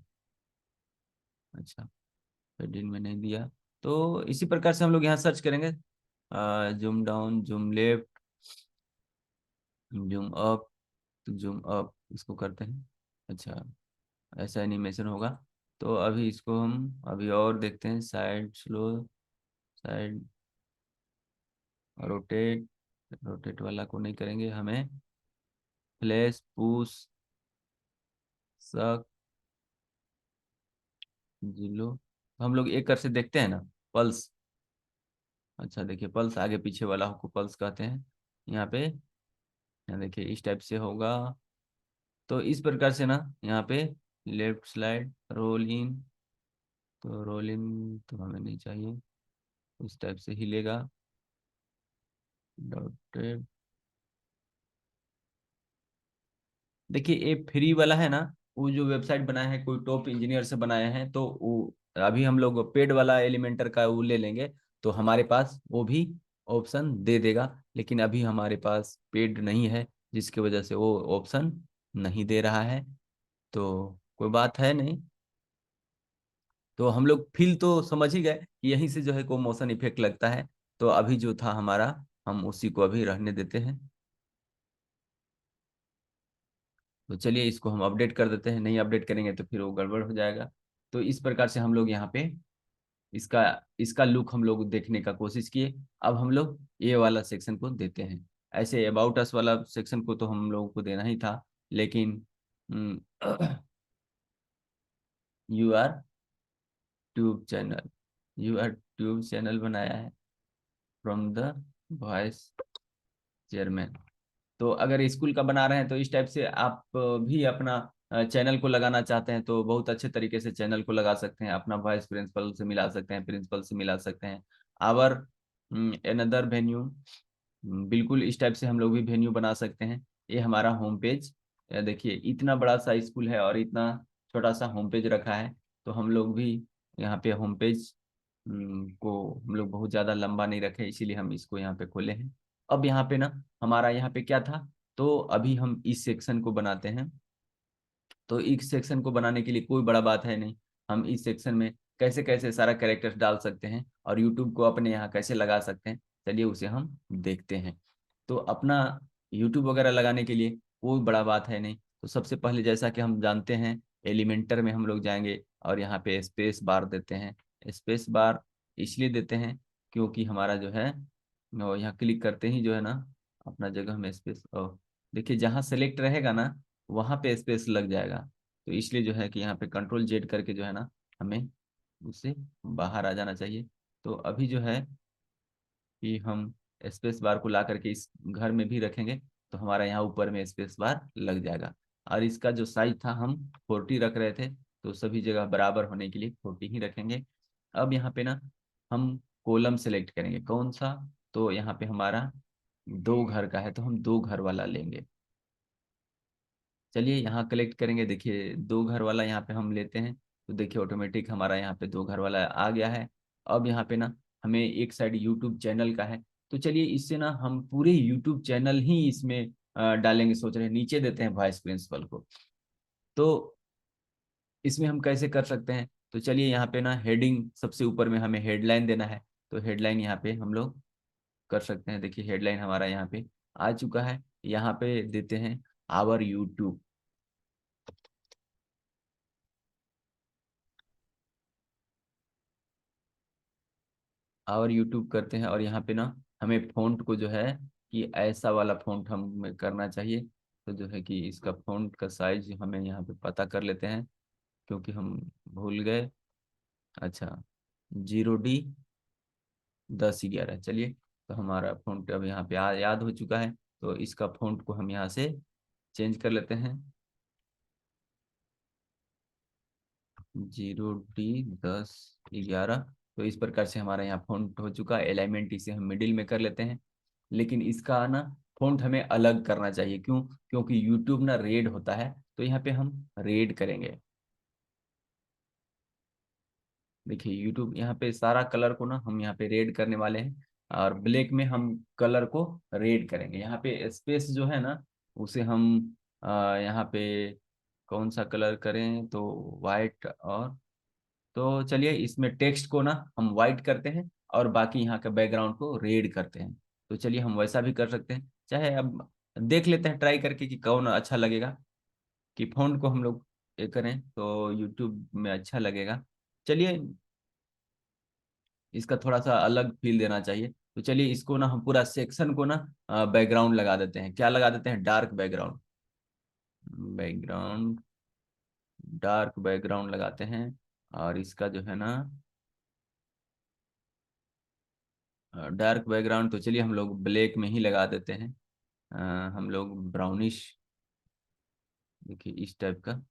अच्छा फेड इन में नहीं दिया, तो इसी प्रकार से हम लोग यहाँ सर्च करेंगे, zoom down, zoom left, zoom up, तो जूम अप इसको करते हैं। अच्छा ऐसा एनिमेशन होगा। तो अभी इसको हम अभी और देखते हैं, side slow, side rotate, rotate वाला को नहीं करेंगे, हमें फ्लैश पुश सक जिलो, तो हम लोग एक कर से देखते हैं ना, पल्स, अच्छा देखिए पल्स आगे पीछे वाला को पल्स कहते हैं यहाँ पे, यहाँ देखिए इस टाइप से होगा। तो इस प्रकार से ना यहाँ पे लेफ्ट स्लाइड रोल इन, तो रोल इन तो हमें नहीं चाहिए, इस टाइप से हिलेगा, डॉटेड। देखिए ये फ्री वाला है ना, वो जो वेबसाइट बनाया है कोई टॉप इंजीनियर से बनाया है, तो वो अभी हम लोग पेड वाला एलिमेंटर का वो ले लेंगे तो हमारे पास वो भी ऑप्शन दे देगा, लेकिन अभी हमारे पास पेड नहीं है, जिसकी वजह से वो ऑप्शन नहीं दे रहा है, तो कोई बात है नहीं। तो हम लोग फील तो समझ ही गए कि यहीं से जो है को मोशन इफेक्ट लगता है, तो अभी जो था हमारा हम उसी को अभी रहने देते हैं। तो चलिए इसको हम अपडेट कर देते हैं, नहीं अपडेट करेंगे तो फिर वो गड़बड़ हो जाएगा। तो इस प्रकार से हम लोग यहाँ पे इसका इसका लुक हम लोग देखने का कोशिश किए। अब हम लोग ये वाला सेक्शन को देते हैं, ऐसे अबाउट अस वाला सेक्शन को तो हम लोगों को देना ही था, लेकिन you are tube channel, you are tube channel बनाया है फ्रॉम द वॉइस चेयरमैन। तो अगर स्कूल का बना रहे हैं तो इस टाइप से आप भी अपना चैनल को लगाना चाहते हैं तो बहुत अच्छे तरीके से चैनल को लगा सकते हैं, अपना वाइस प्रिंसिपल से मिला सकते हैं, प्रिंसिपल से मिला सकते हैं। आवर अनदर वेन्यू, बिल्कुल इस टाइप से हम लोग भी वेन्यू बना सकते हैं। ये हमारा होम पेज, देखिए इतना बड़ा सा स्कूल है और इतना छोटा सा होम पेज रखा है, तो हम लोग भी यहाँ पे होम पेज को हम लोग बहुत ज़्यादा लंबा नहीं रखे, इसीलिए हम इसको यहाँ पे खोले हैं। अब यहाँ पे ना हमारा यहाँ पे क्या था, तो अभी हम इस सेक्शन को बनाते हैं। तो इस सेक्शन को बनाने के लिए कोई बड़ा बात है नहीं, हम इस सेक्शन में कैसे कैसे सारा कैरेक्टर्स डाल सकते हैं और यूट्यूब को अपने यहाँ कैसे लगा सकते हैं, चलिए उसे हम देखते हैं। तो अपना यूट्यूब वगैरह लगाने के लिए कोई बड़ा बात है नहीं, तो सबसे पहले जैसा कि हम जानते हैं एलिमेंटर में हम लोग जाएंगे और यहाँ पे स्पेस बार देते हैं। स्पेस बार इसलिए देते हैं क्योंकि हमारा जो है यहाँ क्लिक करते ही जो है ना अपना जगह में स्पेस, देखिए जहाँ सेलेक्ट रहेगा ना वहाँ पे स्पेस लग जाएगा, तो इसलिए जो है कि यहाँ पे कंट्रोल जेड करके जो है ना हमें उससे बाहर आ जाना चाहिए। तो अभी जो है कि हम स्पेस बार को ला करके इस घर में भी रखेंगे तो हमारा यहाँ ऊपर में स्पेस बार लग जाएगा। और इसका जो साइज था हम 40 रख रहे थे, तो सभी जगह बराबर होने के लिए 40 ही रखेंगे। अब यहाँ पे ना हम कॉलम सेलेक्ट करेंगे, कौन सा, तो यहाँ पे हमारा 2 घर का है तो हम 2 घर वाला लेंगे। चलिए यहाँ कलेक्ट करेंगे, देखिए 2 घर वाला यहाँ पे हम लेते हैं, तो देखिए ऑटोमेटिक हमारा यहाँ पे 2 घर वाला आ गया है। अब यहाँ पे ना हमें एक साइड यूट्यूब चैनल का है, तो चलिए इससे ना हम पूरे यूट्यूब चैनल ही इसमें डालेंगे, सोच रहे हैं नीचे देते हैं वाइस प्रिंसिपल को। तो इसमें हम कैसे कर सकते हैं, तो चलिए यहाँ पे ना हेडिंग सबसे ऊपर में हमें हेडलाइन देना है, तो हेडलाइन यहाँ पे हम लोग कर सकते हैं। देखिए हेडलाइन हमारा यहाँ पे आ चुका है। यहाँ पे देते हैं आवर यूट्यूब। आवर यूट्यूब करते हैं और यहाँ पे ना हमें फ़ॉन्ट को जो है कि ऐसा वाला फ़ॉन्ट हमें करना चाहिए। तो जो है कि इसका फ़ॉन्ट का साइज हमें यहाँ पे पता कर लेते हैं, क्योंकि हम भूल गए। अच्छा, 0D1011, चलिए। तो हमारा फ़ॉन्ट अब यहाँ पे याद हो चुका है, तो इसका फ़ॉन्ट को हम यहाँ से चेंज कर लेते हैं। 0D1011। तो इस प्रकार से हमारा यहाँ फ़ॉन्ट हो चुका है। अलाइनमेंट इसे हम मिडिल में कर लेते हैं, लेकिन इसका ना फ़ॉन्ट हमें अलग करना चाहिए। क्यों? क्योंकि यूट्यूब ना रेड होता है, तो यहाँ पे हम रेड करेंगे। देखिए यूट्यूब यहाँ पे सारा कलर को ना हम यहाँ पे रेड करने वाले हैं, और ब्लैक में हम कलर को रेड करेंगे। यहाँ पे स्पेस जो है ना उसे हम यहाँ पे कौन सा कलर करें, तो वाइट। और तो चलिए इसमें टेक्स्ट को ना हम वाइट करते हैं और बाकी यहाँ का बैकग्राउंड को रेड करते हैं। तो चलिए हम वैसा भी कर सकते हैं, चाहे अब देख लेते हैं ट्राई करके कि कौन अच्छा लगेगा, कि फ़ॉन्ट को हम लोग ये करें तो यूट्यूब में अच्छा लगेगा। चलिए इसका थोड़ा सा अलग फील देना चाहिए, तो चलिए इसको ना हम पूरा सेक्शन को ना बैकग्राउंड लगा देते हैं। क्या लगा देते हैं? Dark background. Background, dark background लगाते हैं। और इसका जो है ना डार्क बैकग्राउंड, तो चलिए हम लोग ब्लैक में ही लगा देते हैं। हम लोग ब्राउनिश, देखिए इस टाइप का।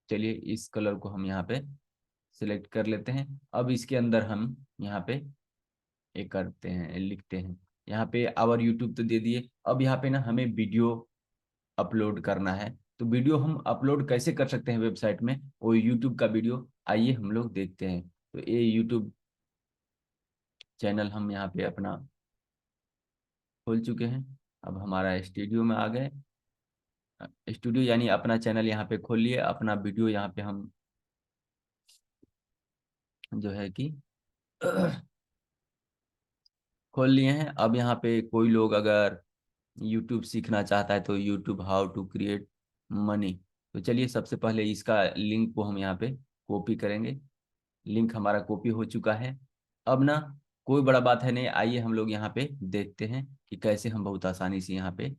चलिए इस कलर को हम यहाँ पे सिलेक्ट कर लेते हैं। अब इसके अंदर हम यहाँ पे एक करते हैं, लिखते हैं यहाँ पे आवर यूट्यूब तो दे दिए। अब यहाँ पे ना हमें वीडियो अपलोड करना है। तो वीडियो हम अपलोड कैसे कर सकते हैं वेबसाइट में, वो यूट्यूब का वीडियो, आइए हम लोग देखते हैं। तो ये यूट्यूब चैनल हम यहाँ पे अपना खोल चुके हैं। अब हमारा स्टूडियो में आ गए। स्टूडियो यानी अपना चैनल यहाँ पे खोल लिए, अपना वीडियो यहाँ पे हम जो है कि खोल लिए हैं। अब यहाँ पे कोई लोग अगर यूट्यूब सीखना चाहता है तो YouTube how to create money, तो चलिए सबसे पहले इसका लिंक को हम यहाँ पे कॉपी करेंगे। लिंक हमारा कॉपी हो चुका है। अब ना कोई बड़ा बात है नहीं, आइए हम लोग यहाँ पे देखते हैं कि कैसे हम बहुत आसानी से यहाँ पे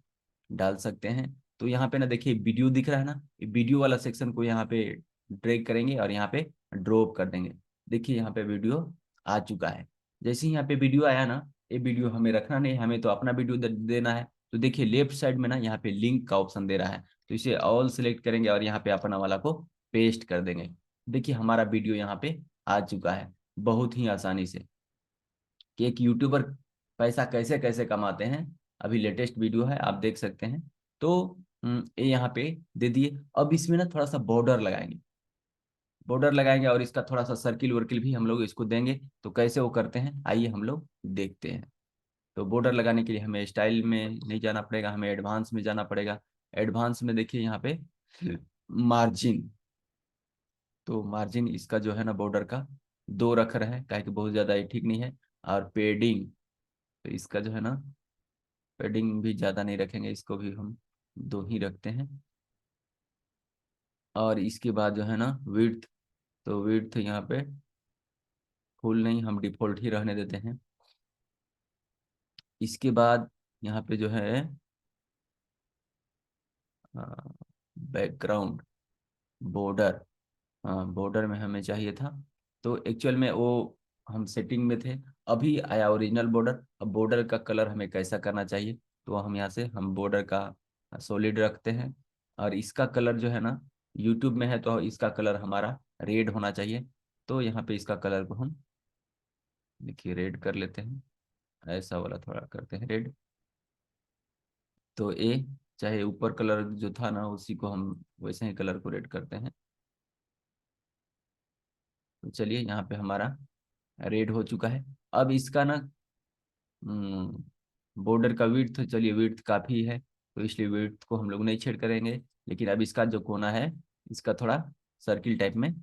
डाल सकते हैं। तो यहाँ पे ना देखिए वीडियो दिख रहा है ना, ये वीडियो वाला सेक्शन को यहाँ पे ड्रैग करेंगे और यहाँ पे ड्रॉप कर देंगे। देखिए यहाँ पे वीडियो आ चुका है। जैसे ही यहाँ पे वीडियो आया ना, ये वीडियो हमें रखना नहीं, हमें तो अपना वीडियो देना है। तो देखिए लेफ्ट साइड में ना यहाँ पे लिंक का ऑप्शन दे रहा है, तो इसे ऑल सेलेक्ट करेंगे और यहाँ पे अपना वाला को पेस्ट कर देंगे। देखिए हमारा वीडियो यहाँ पे आ चुका है बहुत ही आसानी से, कि एक यूट्यूबर पैसा कैसे कैसे कमाते हैं। अभी लेटेस्ट वीडियो है, आप देख सकते हैं। तो ये यहाँ पे दे दिए। अब इसमें ना थोड़ा सा बॉर्डर लगाएंगे, बॉर्डर लगाएंगे और इसका थोड़ा सा सर्किल वर्किल भी हम लोग इसको देंगे। तो कैसे वो करते हैं आइए हम लोग देखते हैं। तो बॉर्डर लगाने के लिए हमें स्टाइल में नहीं जाना पड़ेगा, हमें एडवांस में जाना पड़ेगा। एडवांस में देखिए यहाँ पे मार्जिन, तो मार्जिन इसका जो है ना बॉर्डर का 2 रख रहे हैं, काहे कि बहुत ज़्यादा ये ठीक नहीं है। और पेडिंग, तो इसका जो है ना पेडिंग भी ज़्यादा नहीं रखेंगे, इसको भी हम 2 ही रखते हैं। और इसके बाद जो है ना विड्थ, तो विड्थ यहाँ पे फुल नहीं, हम डिफॉल्ट ही रहने देते हैं। इसके बाद यहाँ पे जो है बैकग्राउंड बॉर्डर, हाँ बॉर्डर में हमें चाहिए था। तो एक्चुअल में वो हम सेटिंग में थे, अभी आया ओरिजिनल बॉर्डर। अब बॉर्डर का कलर हमें कैसा करना चाहिए, तो हम यहाँ से हम बॉर्डर का सॉलिड रखते हैं। और इसका कलर जो है ना यूट्यूब में है तो इसका कलर हमारा रेड होना चाहिए। तो यहाँ पे इसका कलर को हम देखिए रेड कर लेते हैं, ऐसा वाला थोड़ा करते हैं रेड। तो ए चाहे ऊपर कलर जो था ना उसी को हम वैसे ही कलर को रेड करते हैं। तो चलिए यहाँ पे हमारा रेड हो चुका है। अब इसका ना बॉर्डर का विड्थ, चलिए विड्थ काफ़ी है तो इसलिए विड्थ को हम लोग नहीं छेड़ करेंगे। लेकिन अब इसका जो कोना है इसका थोड़ा सर्किल टाइप में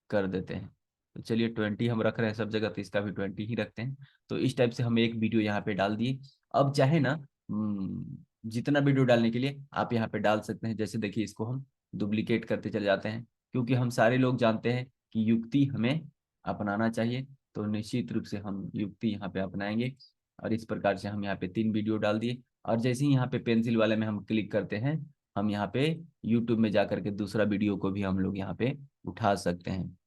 कर देते हैं। तो चलिए 20 हम रख रहे हैं सब जगह, तो इसका भी 20 ही रखते हैं। तो इस टाइप से हम एक वीडियो यहाँ पे डाल दिए। अब चाहे ना जितना वीडियो डालने के लिए आप यहाँ पे डाल सकते हैं। जैसे देखिए इसको हम डुप्लीकेट करते चले जाते हैं, क्योंकि हम सारे लोग जानते हैं कि युक्ति हमें अपनाना चाहिए। तो निश्चित रूप से हम युक्ति यहाँ पे अपनाएंगे, और इस प्रकार से हम यहाँ पे 3 वीडियो डाल दिए। और जैसे ही यहाँ पे पेंसिल वाले में हम क्लिक करते हैं, हम यहाँ पे यूट्यूब में जा करके दूसरा वीडियो को भी हम लोग यहाँ पे उठा सकते हैं।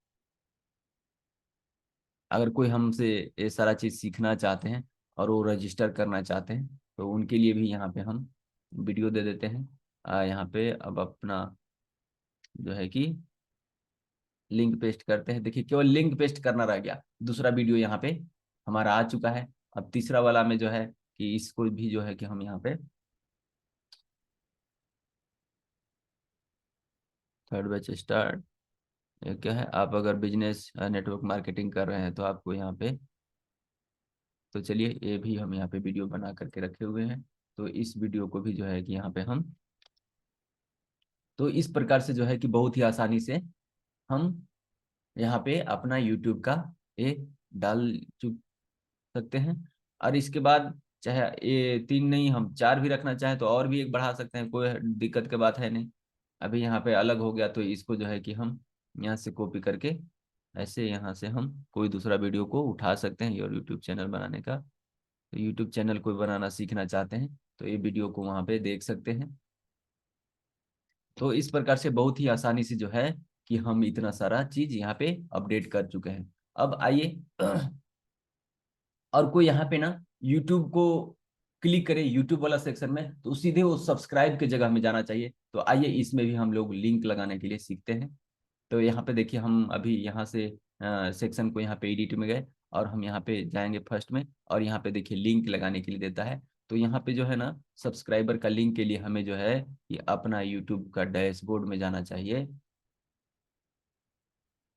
अगर कोई हमसे ये सारा चीज सीखना चाहते हैं और वो रजिस्टर करना चाहते हैं, तो उनके लिए भी यहाँ पे हम वीडियो दे देते हैं। यहाँ पे अब अपना जो है कि लिंक पेस्ट करते हैं। देखिए केवल लिंक पेस्ट करना रह गया, दूसरा वीडियो यहाँ पे हमारा आ चुका है। अब तीसरा वाला में जो है कि इसको भी जो है कि हम यहाँ पे थर्ड बैच स्टार्ट, ये क्या है, आप अगर बिजनेस नेटवर्क मार्केटिंग कर रहे हैं तो आपको यहाँ पे, तो चलिए ये भी हम यहाँ पे वीडियो बना करके रखे हुए हैं। तो इस वीडियो को भी जो है कि यहाँ पे हम, तो इस प्रकार से जो है कि बहुत ही आसानी से हम यहाँ पे अपना यूट्यूब का एक डाल चुक सकते हैं। और इसके बाद चाहे ये 3 नहीं, हम 4 भी रखना चाहें तो और भी एक बढ़ा सकते हैं, कोई दिक्कत की बात है नहीं। अभी यहाँ पे अलग हो गया, तो इसको जो है कि हम यहाँ से कॉपी करके ऐसे यहाँ से हम कोई दूसरा वीडियो को उठा सकते हैं और यूट्यूब चैनल बनाने का। तो यूट्यूब चैनल कोई बनाना सीखना चाहते हैं तो ये वीडियो को वहाँ पे देख सकते हैं। तो इस प्रकार से बहुत ही आसानी से जो है कि हम इतना सारा चीज यहाँ पे अपडेट कर चुके हैं। अब आइए और कोई यहाँ पे ना यूट्यूब को क्लिक करे यूट्यूब वाला सेक्शन में, तो सीधे वो सब्सक्राइब की जगह में जाना चाहिए। तो आइए इसमें भी हम लोग लिंक लगाने के लिए सीखते हैं। तो यहाँ पे देखिए हम अभी यहाँ से सेक्शन को यहाँ पे एडिट में गए, और हम यहाँ पे जाएंगे फर्स्ट में, और यहाँ पे देखिए लिंक लगाने के लिए देता है। तो यहाँ पे जो है ना सब्सक्राइबर का लिंक के लिए हमें जो है कि अपना यूट्यूब का डैशबोर्ड में जाना चाहिए।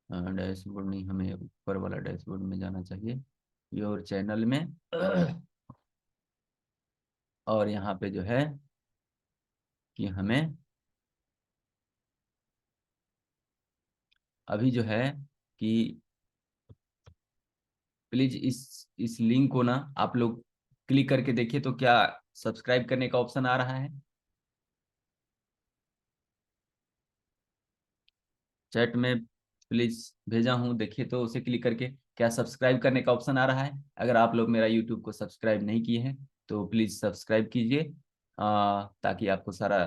डैशबोर्ड नहीं, हमें ऊपर वाला डैशबोर्ड में जाना चाहिए, योर चैनल में। और यहाँ पे जो है कि हमें अभी जो है कि प्लीज इस लिंक को ना आप लोग क्लिक करके देखिए, तो क्या सब्सक्राइब करने का ऑप्शन आ रहा है? चैट में प्लीज भेजा हूं, देखिए तो उसे क्लिक करके क्या सब्सक्राइब करने का ऑप्शन आ रहा है? अगर आप लोग मेरा यूट्यूब को सब्सक्राइब नहीं किए हैं तो प्लीज सब्सक्राइब कीजिए, ताकि आपको सारा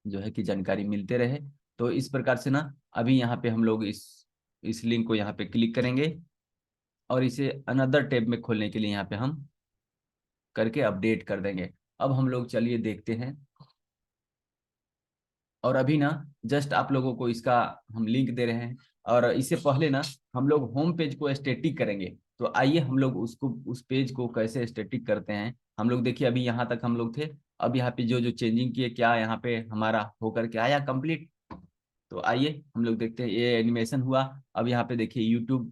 जो है कि जानकारी मिलते रहे। तो इस प्रकार से ना अभी यहाँ पे हम लोग इस लिंक को यहाँ पे क्लिक करेंगे, और इसे अनदर टैब में खोलने के लिए यहाँ पे हम करके अपडेट कर देंगे। अब हम लोग चलिए देखते हैं। और अभी ना जस्ट आप लोगों को इसका हम लिंक दे रहे हैं, और इससे पहले ना हम लोग होम पेज को स्टैटिक करेंगे। तो आइए हम लोग उसको उस पेज को कैसे स्टैटिक करते हैं। हम लोग देखिए अभी यहाँ तक हम लोग थे, अब यहाँ पे जो जो चेंजिंग किए क्या यहाँ पे हमारा होकर के आया कंप्लीट। तो आइए हम लोग देखते हैं, ये एनिमेशन हुआ। अब यहाँ पे देखिए यूट्यूब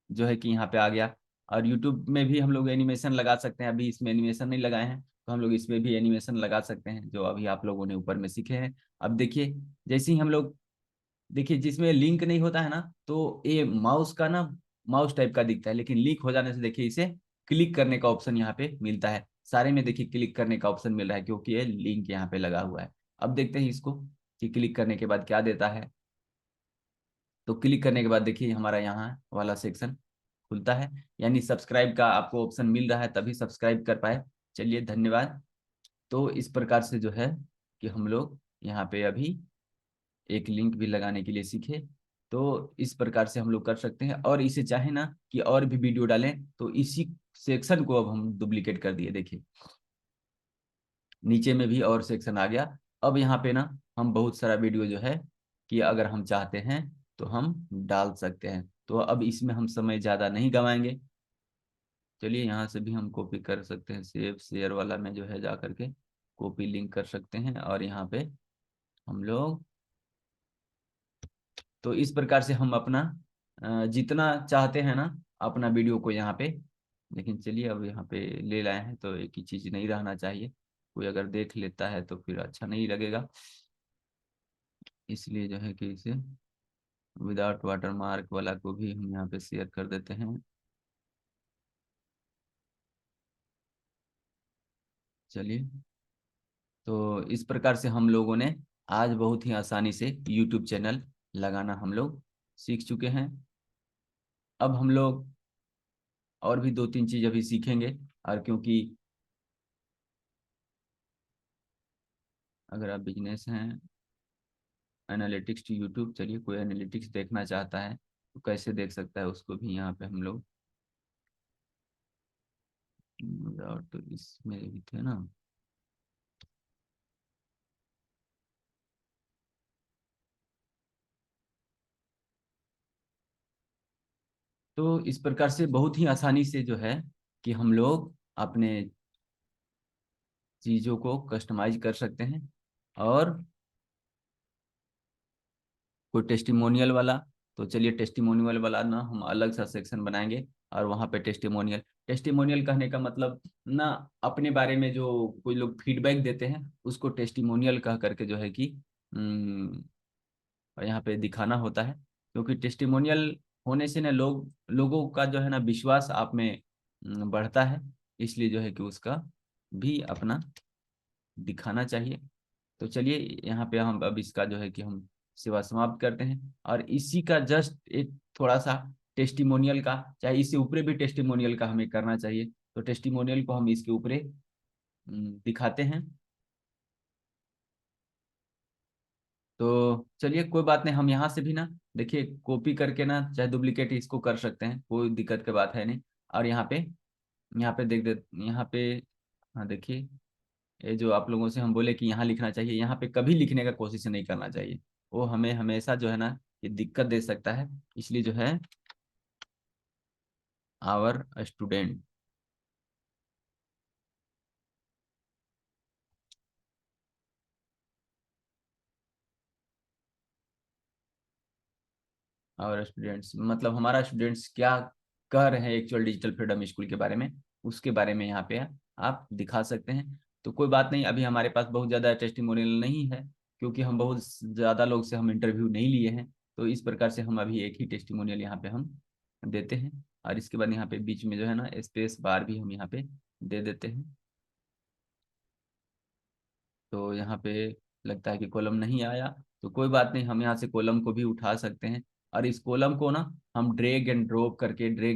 जो है कि यहाँ पे आ गया, और यूट्यूब में भी हम लोग एनिमेशन लगा सकते हैं। अभी इसमें एनिमेशन नहीं लगाए हैं, तो हम लोग इसमें भी एनिमेशन लगा सकते हैं, जो अभी आप लोगों ने ऊपर में सीखे हैं। अब देखिए जैसे ही हम लोग, देखिए जिसमें लिंक नहीं होता है ना, तो ये माउस का ना माउस टाइप का दिखता है, लेकिन लिंक हो जाने से देखिए इसे क्लिक करने का ऑप्शन यहाँ पे मिलता है। सारे में देखिए क्लिक करने का ऑप्शन मिल रहा है, क्योंकि ये लिंक यहाँ पे लगा हुआ है। अब देखते हैं इसको कि क्लिक करने के बाद क्या देता है। तो क्लिक करने के बाद देखिए हमारा यहाँ वाला सेक्शन खुलता है, यानी सब्सक्राइब का आपको ऑप्शन मिल रहा है, तभी सब्सक्राइब कर पाए। चलिए धन्यवाद। तो इस प्रकार से जो है कि हम लोग यहाँ पे अभी एक लिंक भी लगाने के लिए सीखे। तो इस प्रकार से हम लोग कर सकते हैं, और इसे चाहे ना कि और भी वीडियो डालें, तो इसी सेक्शन को अब हम डुप्लीकेट कर दिए। देखिए नीचे में भी और सेक्शन आ गया। अब यहाँ पे ना हम बहुत सारा वीडियो जो है कि अगर हम चाहते हैं तो हम डाल सकते हैं। तो अब इसमें हम समय ज़्यादा नहीं गवाएंगे। चलिए यहाँ से भी हम कॉपी कर सकते हैं, सेव शेयर वाला में जो है जा करके कॉपी लिंक कर सकते हैं, और यहाँ पे हम लोग, तो इस प्रकार से हम अपना जितना चाहते हैं ना अपना वीडियो को यहाँ पे, लेकिन चलिए अब यहाँ पे ले लाए हैं तो एक ही चीज नहीं रहना चाहिए, कोई अगर देख लेता है तो फिर अच्छा नहीं लगेगा। इसलिए जो है कि इसे विदाउट वाटरमार्क वाला को भी हम यहाँ पे शेयर कर देते हैं। चलिए, तो इस प्रकार से हम लोगों ने आज बहुत ही आसानी से YouTube चैनल लगाना हम लोग सीख चुके हैं। अब हम लोग और भी 2-3 चीज अभी सीखेंगे, और क्योंकि अगर आप बिजनेस हैं, एनालिटिक्स टू यूट्यूब, चलिए कोई एनालिटिक्स देखना चाहता है तो कैसे देख सकता है, उसको भी यहाँ पे हम लोग, और तो इसमें भी थे ना। तो इस प्रकार से बहुत ही आसानी से जो है कि हम लोग अपने चीजों को कस्टमाइज कर सकते हैं। और कोई टेस्टिमोनियल वाला, तो चलिए टेस्टिमोनियल वाला ना हम अलग सा सेक्शन बनाएंगे, और वहाँ पे टेस्टिमोनियल, टेस्टिमोनियल कहने का मतलब ना, अपने बारे में जो कोई लोग फीडबैक देते हैं उसको टेस्टिमोनियल कह करके जो है कि यहाँ पे दिखाना होता है। क्योंकि टेस्टिमोनियल होने से ना लोगों का जो है ना विश्वास आप में बढ़ता है, इसलिए जो है कि उसका भी अपना दिखाना चाहिए। तो चलिए यहाँ पे हम अब इसका जो है कि हम सेवा समाप्त करते हैं, और इसी का जस्ट एक थोड़ा सा टेस्टिमोनियल का, चाहे इससे ऊपर भी टेस्टिमोनियल का हमें करना चाहिए, तो टेस्टिमोनियल को हम इसके ऊपर दिखाते हैं। तो चलिए कोई बात नहीं, हम यहाँ से भी ना देखिए कॉपी करके ना चाहे डुप्लीकेट इसको कर सकते हैं, कोई दिक्कत की बात है नहीं। और यहाँ पे देख दे, यहाँ पे, हाँ देखिए, ये जो आप लोगों से हम बोले कि यहाँ लिखना चाहिए, यहाँ पे कभी लिखने का कोशिश नहीं करना चाहिए, वो हमें हमेशा जो है ना ये दिक्कत दे सकता है। इसलिए जो है आवर स्टूडेंट, और स्टूडेंट्स मतलब हमारा स्टूडेंट्स क्या कह रहे हैं एक्चुअल डिजिटल फ्रीडम स्कूल के बारे में, उसके बारे में यहाँ पे आप दिखा सकते हैं। तो कोई बात नहीं, अभी हमारे पास बहुत ज़्यादा टेस्टिमोनियल नहीं है, क्योंकि हम बहुत ज़्यादा लोग से हम इंटरव्यू नहीं लिए हैं। तो इस प्रकार से हम अभी एक ही टेस्टिमोनियल यहाँ पे हम देते हैं, और इसके बाद यहाँ पे बीच में जो है ना स्पेस बार भी हम यहाँ पे दे देते हैं। तो यहाँ पे लगता है कि कॉलम नहीं आया, तो कोई बात नहीं, हम यहाँ से कॉलम को भी उठा सकते हैं। और इस कॉलम को ना हम ड्रैग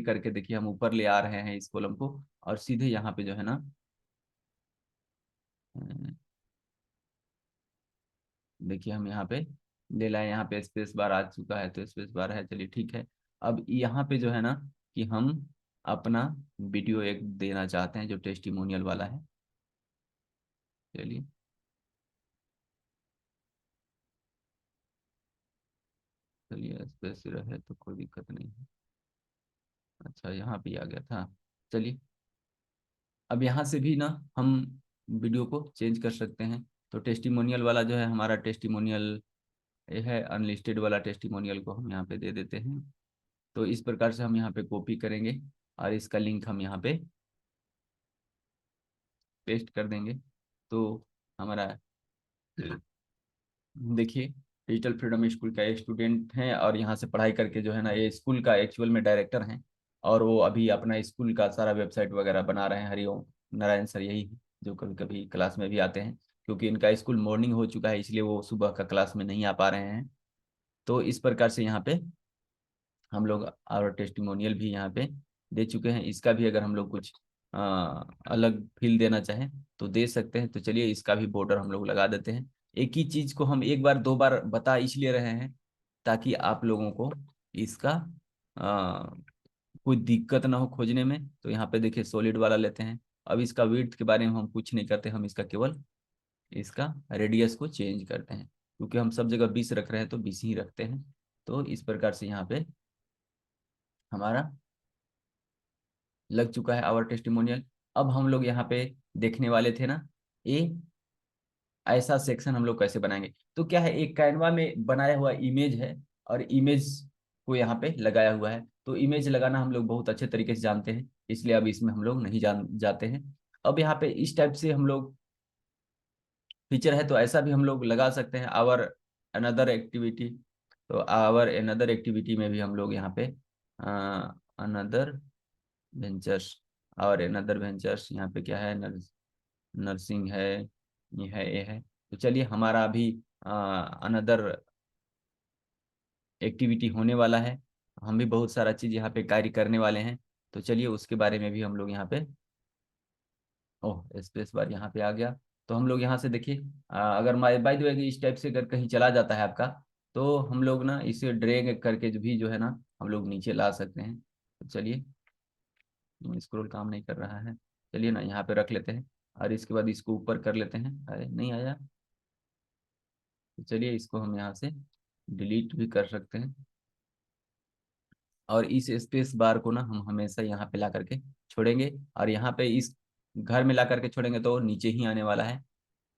करके देखिए हम ऊपर ले आ रहे हैं इस कॉलम को, और सीधे यहाँ पे जो है ना देखिए हम यहाँ पे ले लाए, यहाँ पे स्पेस बार आ चुका है, तो स्पेस बार है, चलिए ठीक है। अब यहाँ पे जो है ना कि हम अपना वीडियो एक देना चाहते हैं जो टेस्टिमोनियल वाला है। चलिए, चलिए स्पेस रहे तो कोई दिक्कत नहीं है। अच्छा यहाँ पे आ गया था। चलिए, अब यहाँ से भी ना हम वीडियो को चेंज कर सकते हैं। तो टेस्टिमोनियल वाला जो है हमारा टेस्टिमोनियल, ये है अनलिस्टेड वाला टेस्टिमोनियल को हम यहाँ पे दे देते हैं। तो इस प्रकार से हम यहाँ पे कॉपी करेंगे, और इसका लिंक हम यहाँ पे पेस्ट कर देंगे। तो हमारा देखिए डिजिटल फ्रीडम स्कूल का एक स्टूडेंट है, और यहाँ से पढ़ाई करके जो है ना ये स्कूल का एक्चुअल में डायरेक्टर हैं, और वो अभी अपना स्कूल का सारा वेबसाइट वगैरह बना रहे हैं। हरिओम नारायण सर यही है जो कभी कभी क्लास में भी आते हैं, क्योंकि इनका स्कूल मॉर्निंग हो चुका है इसलिए वो सुबह का क्लास में नहीं आ पा रहे हैं। तो इस प्रकार से यहाँ पे हम लोग और टेस्टिमोनियल भी यहाँ पे दे चुके हैं। इसका भी अगर हम लोग कुछ अलग फील देना चाहें तो दे सकते हैं। तो चलिए इसका भी बॉर्डर हम लोग लगा देते हैं। एक ही चीज को हम एक बार दो बार बता इसलिए रहे हैं ताकि आप लोगों को इसका कोई दिक्कत ना हो खोजने में। तो यहाँ पे देखिए सॉलिड वाला लेते हैं। अब इसका विड्थ के बारे में हम कुछ नहीं करते, हम इसका केवल इसका रेडियस को चेंज करते हैं, क्योंकि हम सब जगह 20 रख रहे हैं तो 20 ही रखते हैं। तो इस प्रकार से यहाँ पे हमारा लग चुका है आवर टेस्टिमोनियल। अब हम लोग यहाँ पे देखने वाले थे ना ये ऐसा सेक्शन हम लोग कैसे बनाएंगे। तो क्या है, एक कैनवा में बनाया हुआ इमेज है, और इमेज को यहाँ पे लगाया हुआ है। तो इमेज लगाना हम लोग बहुत अच्छे तरीके से जानते हैं, इसलिए अब इसमें हम लोग नहीं जान जाते हैं। अब यहाँ पे इस टाइप से हम लोग फीचर है, तो ऐसा भी हम लोग लगा सकते हैं आवर अनदर एक्टिविटी। तो आवर अनदर एक्टिविटी में भी हम लोग यहाँ पे अनदर वेंचर्स, और अनदर वेंचर्स यहाँ पे क्या है, नर्सिंग है, ये है, ये है। तो चलिए हमारा अभी अनदर एक्टिविटी होने वाला है। हम भी बहुत सारा चीज यहाँ पे कार्य करने वाले हैं। तो चलिए उसके बारे में भी हम लोग यहाँ पे, ओह स्पेस बार यहाँ पे आ गया। तो हम लोग यहाँ से देखिए, अगर बाय द वे इस टाइप से अगर कहीं चला जाता है आपका, तो हम लोग ना इसे ड्रैग करके भी जो है ना हम लोग नीचे ला सकते हैं। तो चलिए, स्क्रॉल काम नहीं कर रहा है, चलिए ना यहाँ पे रख लेते हैं और इसके बाद इसको ऊपर कर लेते हैं। अरे नहीं आया, तो चलिए इसको हम यहाँ से डिलीट भी कर सकते हैं। और इस स्पेस बार को ना हम हमेशा यहाँ पे ला करके छोड़ेंगे, और यहाँ पे इस घर में ला करके छोड़ेंगे तो नीचे ही आने वाला है।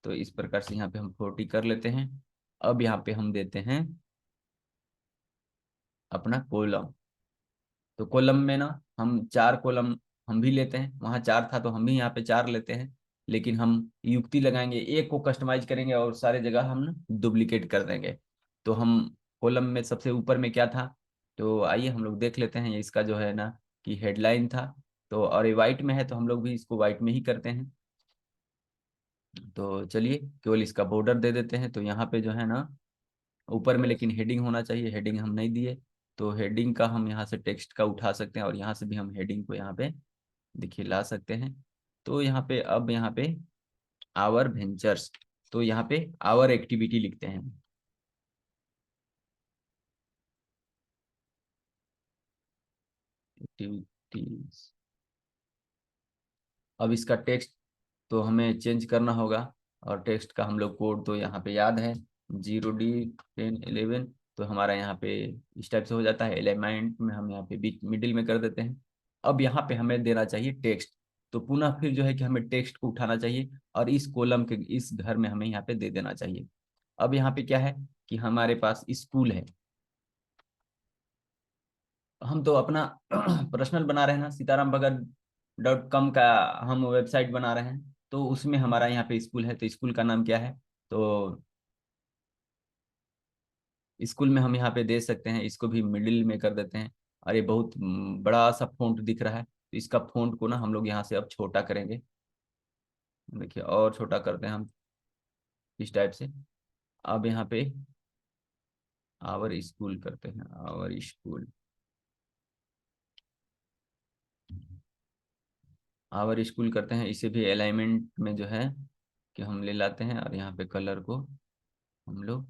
तो इस प्रकार से यहाँ पे हम 40 कर लेते हैं। अब यहाँ पे हम देते हैं अपना कॉलम। तो कॉलम में ना हम 4 कॉलम हम भी लेते हैं, वहाँ 4 था तो हम भी यहाँ पे 4 लेते हैं। लेकिन हम युक्ति लगाएंगे, एक को कस्टमाइज करेंगे और सारे जगह हम डुप्लीकेट कर देंगे। तो हम कॉलम में सबसे ऊपर में क्या था, तो आइए हम लोग देख लेते हैं। इसका जो है ना कि हेडलाइन था, तो और ये व्हाइट में है तो हम लोग भी इसको व्हाइट में ही करते हैं। तो चलिए केवल इसका बॉर्डर दे देते हैं। तो यहाँ पे जो है ना ऊपर में लेकिन हेडिंग होना चाहिए, हेडिंग हम नहीं दिए। तो हेडिंग का हम यहाँ से टेक्स्ट का उठा सकते हैं और यहाँ से भी हम हेडिंग को यहाँ पे देखिए ला सकते हैं। तो यहाँ पे अब यहाँ पे आवर वेंचर्स, तो यहाँ पे आवर एक्टिविटी लिखते हैं। एक्टिविटीज। अब इसका टेक्स्ट तो हमें चेंज करना होगा, और टेक्स्ट का हम लोग कोड तो यहाँ पे याद है, 0D1011। तो हमारा यहाँ पे इस टाइप से हो जाता है। एलिमेंट में हम यहाँ पे बीच मिडिल में कर देते हैं। अब यहाँ पे हमें देना चाहिए टेक्स्ट। तो पुनः फिर जो है कि हमें टेक्स्ट को उठाना चाहिए और इस कॉलम के इस घर में हमें यहाँ पे दे देना चाहिए। अब यहाँ पे क्या है कि हमारे पास स्कूल है। हम तो अपना पर्सनल बना रहे हैं ना, सीताराम भगत.com का हम वेबसाइट बना रहे हैं। तो उसमें हमारा यहाँ पे स्कूल है, तो स्कूल का नाम क्या है, तो स्कूल में हम यहाँ पे दे सकते हैं, इसको भी मिडिल में कर देते हैं। और ये बहुत बड़ा सा फॉन्ट दिख रहा है, तो इसका फॉन्ट को ना हम लोग यहाँ से अब छोटा करेंगे। देखिए और छोटा करते हैं हम इस टाइप से। अब यहाँ पे आवर स्कूल करते हैं, आवर स्कूल। आवर स्कूल करते हैं, इसे भी अलाइनमेंट में जो है कि हम ले लाते हैं और यहाँ पे कलर को हम लोग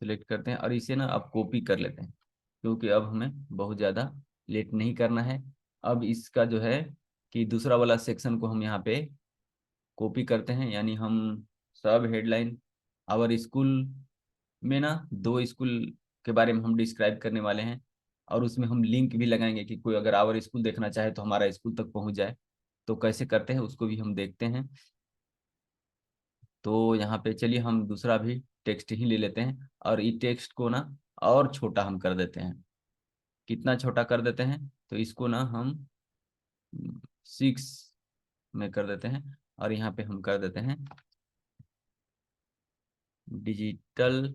सिलेक्ट करते हैं और इसे ना अब कॉपी कर लेते हैं, क्योंकि अब हमें बहुत ज़्यादा लेट नहीं करना है। अब इसका जो है कि दूसरा वाला सेक्शन को हम यहाँ पे कॉपी करते हैं, यानी हम सब हेडलाइन आवर स्कूल में ना 2 स्कूल के बारे में हम डिस्क्राइब करने वाले हैं, और उसमें हम लिंक भी लगाएंगे कि कोई अगर आवर स्कूल देखना चाहे तो हमारा स्कूल तक पहुंच जाए। तो कैसे करते हैं उसको भी हम देखते हैं। तो यहाँ पे चलिए हम दूसरा भी टेक्स्ट ही ले लेते हैं, और इस टेक्स्ट को ना और छोटा हम कर देते हैं। कितना छोटा कर देते हैं, तो इसको ना हम 6 में कर देते हैं, और यहाँ पे हम कर देते हैं डिजिटल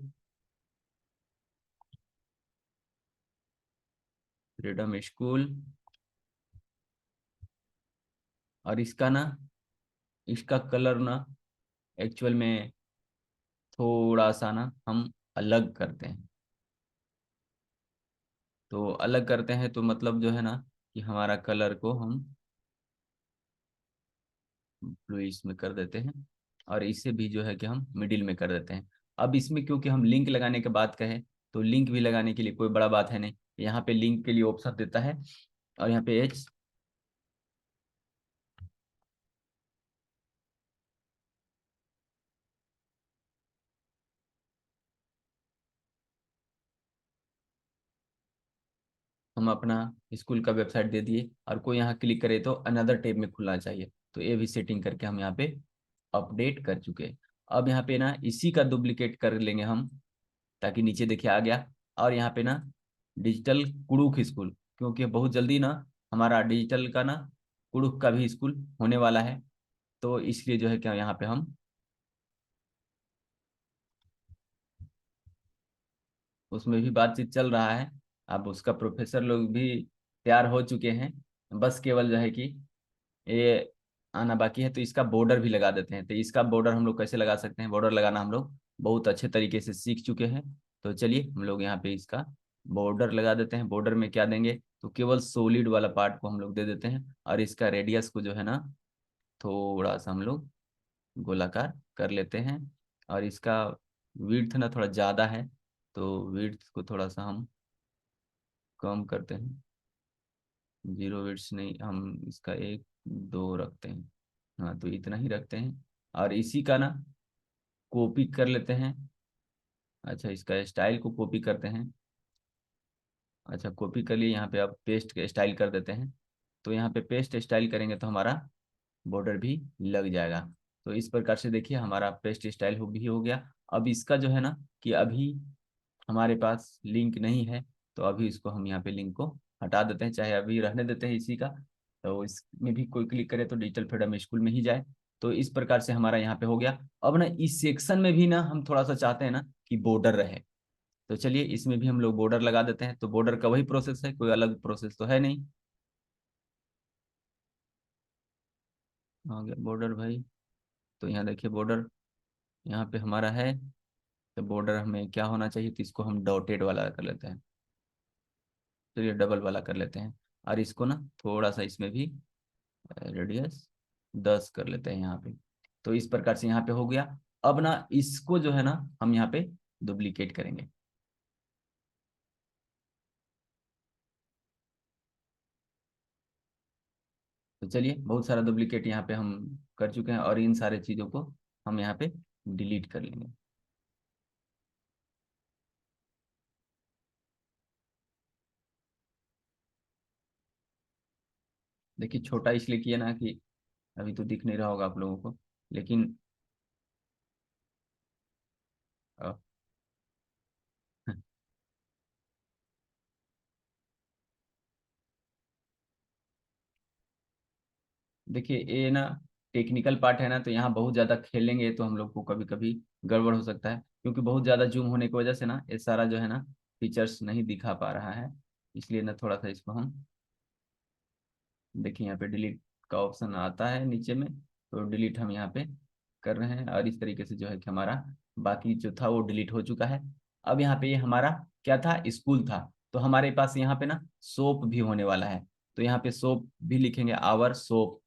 फ्रीडम स्कूल। और इसका ना इसका कलर ना एक्चुअल में थोड़ा सा ना हम अलग करते हैं। तो अलग करते हैं तो मतलब जो है ना कि हमारा कलर को हम ब्लूइश में कर देते हैं, और इसे भी जो है कि हम मिडिल में कर देते हैं। अब इसमें क्योंकि हम लिंक लगाने की बात कहें, तो लिंक भी लगाने के लिए कोई बड़ा बात है नहीं। यहाँ पे लिंक के लिए ऑप्शन देता है, और यहाँ पे एच हम अपना स्कूल का वेबसाइट दे दिए, और कोई यहाँ क्लिक करे तो अनदर टैब में खुलना चाहिए। तो ये भी सेटिंग करके हम यहाँ पे अपडेट कर चुके हैं। अब यहाँ पे ना इसी का डुप्लीकेट कर लेंगे हम, ताकि नीचे देखिए आ गया। और यहाँ पे ना डिजिटल कुड़ुक स्कूल, क्योंकि बहुत जल्दी ना हमारा डिजिटल का ना कुड़ुक का भी स्कूल होने वाला है। तो इसलिए जो है क्या यहाँ पे हम उसमें भी बातचीत चल रहा है। अब उसका प्रोफेसर लोग भी तैयार हो चुके हैं, बस केवल जो है कि ये आना बाकी है, तो इसका बॉर्डर भी लगा देते हैं। तो इसका बॉर्डर हम लोग कैसे लगा सकते हैं, बॉर्डर लगाना हम लोग बहुत अच्छे तरीके से सीख चुके हैं। तो चलिए हम लोग यहाँ पे इसका बॉर्डर लगा देते हैं। बॉर्डर में क्या देंगे, तो केवल सॉलिड वाला पार्ट को हम लोग दे देते हैं, और इसका रेडियस को जो है ना थोड़ा सा हम लोग गोलाकार कर लेते हैं। और इसका विड्थ ना थोड़ा ज़्यादा है, तो विड्थ को थोड़ा सा हम कम करते हैं। 0 विड्थ नहीं, हम इसका 1 2 रखते हैं। हाँ, तो इतना ही रखते हैं, और इसी का ना कॉपी कर लेते हैं। अच्छा, इसका स्टाइल को कॉपी करते हैं। अच्छा, कॉपी कर लिए, यहाँ पे अब पेस्ट के स्टाइल कर देते हैं। तो यहाँ पे पेस्ट स्टाइल करेंगे तो हमारा बॉर्डर भी लग जाएगा। तो इस प्रकार से देखिए हमारा पेस्ट स्टाइल भी हो गया। अब इसका जो है ना कि अभी हमारे पास लिंक नहीं है, तो अभी इसको हम यहाँ पे लिंक को हटा देते हैं, चाहे अभी रहने देते हैं इसी का। तो इसमें भी कोई क्लिक करे तो डिजिटल फ्रीडम स्कूल में ही जाए। तो इस प्रकार से हमारा यहाँ पे हो गया। अब ना इस सेक्शन में भी ना हम थोड़ा सा चाहते हैं ना कि बॉर्डर रहे, तो चलिए इसमें भी हम लोग बॉर्डर लगा देते हैं। तो बॉर्डर का वही प्रोसेस है, कोई अलग प्रोसेस तो है नहीं। आ गया बॉर्डर भाई। तो यहाँ देखिए बॉर्डर यहाँ पे हमारा है। तो बॉर्डर हमें क्या होना चाहिए, तो इसको हम डॉटेड वाला कर लेते हैं। चलिए डबल वाला कर लेते हैं, और इसको ना थोड़ा सा इसमें भी रेडियस 10 कर लेते हैं यहाँ पे। तो इस प्रकार से यहाँ पे हो गया। अब ना इसको जो है ना हम यहाँ पे डुप्लीकेट करेंगे। तो चलिए बहुत सारा डुप्लीकेट यहाँ पे हम कर चुके हैं, और इन सारे चीज़ों को हम यहाँ पे डिलीट कर लेंगे। देखिए छोटा इसलिए किया ना कि अभी तो दिख नहीं रहा होगा आप लोगों को, लेकिन अ, देखिए ये ना टेक्निकल पार्ट है ना, तो यहाँ बहुत ज़्यादा खेलेंगे तो हम लोग को कभी कभी गड़बड़ हो सकता है, क्योंकि बहुत ज़्यादा जूम होने की वजह से ना ये सारा जो है ना फीचर्स नहीं दिखा पा रहा है। इसलिए ना थोड़ा सा इसको हम देखिए यहाँ पे डिलीट का ऑप्शन आता है नीचे में, तो डिलीट हम यहाँ पे कर रहे हैं, और इस तरीके से जो है कि हमारा बाकी जो था वो डिलीट हो चुका है। अब यहाँ पे ये हमारा क्या था, स्कूल था। तो हमारे पास यहाँ पे ना सोप भी होने वाला है। तो यहाँ पे सोप भी लिखेंगे, आवर सोप।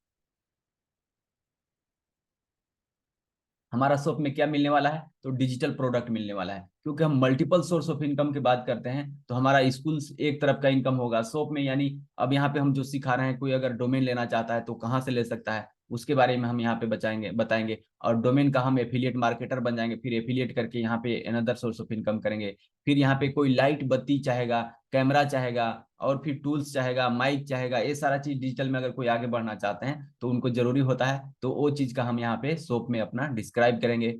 हमारा शॉप में क्या मिलने वाला है, तो डिजिटल प्रोडक्ट मिलने वाला है, क्योंकि हम मल्टीपल सोर्स ऑफ इनकम की बात करते हैं। तो हमारा स्कूल एक तरफ का इनकम होगा शॉप में, यानी अब यहाँ पे हम जो सिखा रहे हैं, कोई अगर डोमेन लेना चाहता है तो कहाँ से ले सकता है, उसके बारे में हम यहाँ पे बताएंगे। और डोमेन का हम एफिलिएट मार्केटर बन जाएंगे, फिर एफिलिएट करके यहाँ पे अनदर सोर्स ऑफ इनकम करेंगे। फिर यहाँ पे कोई लाइट बत्ती चाहेगा, कैमरा चाहेगा, और फिर टूल्स चाहेगा, माइक चाहेगा, ये सारा चीज डिजिटल में अगर कोई आगे बढ़ना चाहते हैं तो उनको जरूरी होता है, तो वो चीज का हम यहाँ पे शॉप में अपना डिस्क्राइब करेंगे।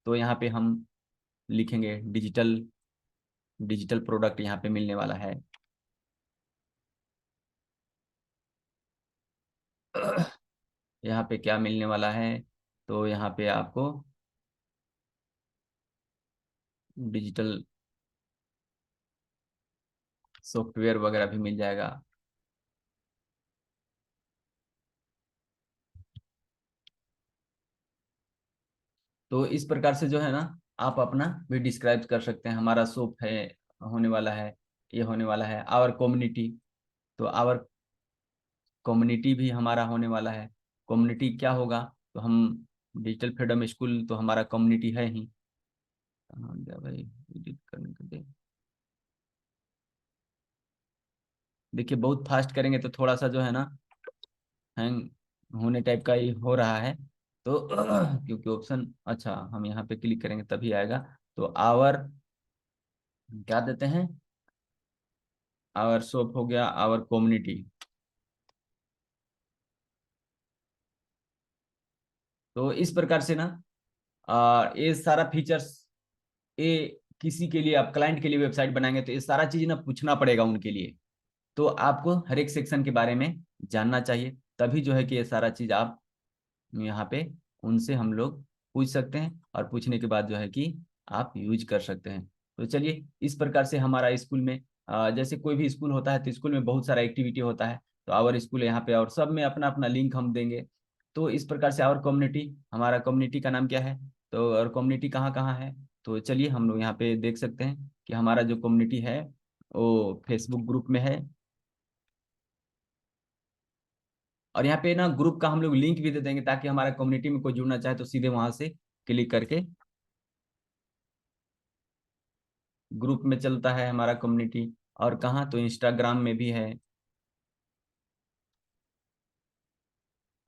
तो यहाँ पे हम लिखेंगे डिजिटल डिजिटल प्रोडक्ट यहाँ पे मिलने वाला है। यहाँ पे क्या मिलने वाला है, तो यहाँ पे आपको डिजिटल सॉफ्टवेयर वगैरह भी मिल जाएगा। तो इस प्रकार से जो है ना आप अपना भी डिस्क्राइब कर सकते हैं। हमारा शॉप है, होने वाला है, ये होने वाला है आवर कम्युनिटी। तो आवर कम्युनिटी भी हमारा होने वाला है। कम्युनिटी क्या होगा, तो हम डिजिटल फ्रीडम स्कूल तो हमारा कम्युनिटी है ही। कहाँ गया भाई, एडिट करने के लिए। देखिए बहुत फास्ट करेंगे तो थोड़ा सा जो है ना हैंग होने टाइप का ही हो रहा है। तो क्योंकि ऑप्शन, अच्छा हम यहाँ पे क्लिक करेंगे तभी आएगा। तो आवर क्या देते हैं, आवर शॉप हो गया, आवर कम्युनिटी। तो इस प्रकार से ना ये सारा फीचर्स, ये किसी के लिए आप क्लाइंट के लिए वेबसाइट बनाएंगे तो ये सारा चीज ना पूछना पड़ेगा उनके लिए। तो आपको हर एक सेक्शन के बारे में जानना चाहिए, तभी जो है कि ये सारा चीज आप यहाँ पे उनसे हम लोग पूछ सकते हैं, और पूछने के बाद जो है कि आप यूज कर सकते हैं। तो चलिए इस प्रकार से हमारा स्कूल में जैसे कोई भी स्कूल होता है तो स्कूल में बहुत सारा एक्टिविटी होता है। तो आवर स्कूल यहाँ पे, और सब में अपना अपना लिंक हम देंगे। तो इस प्रकार से आवर कम्युनिटी, हमारा कम्युनिटी का नाम क्या है, तो और कम्युनिटी कहाँ कहाँ है, तो चलिए हम लोग यहाँ पे देख सकते हैं कि हमारा जो कम्युनिटी है वो फेसबुक ग्रुप में है। और यहाँ पे ना ग्रुप का हम लोग लिंक भी दे देंगे, ताकि हमारा कम्युनिटी में कोई जुड़ना चाहे तो सीधे वहां से क्लिक करके ग्रुप में चलता है हमारा कम्युनिटी। और कहाँ, तो इंस्टाग्राम में भी है।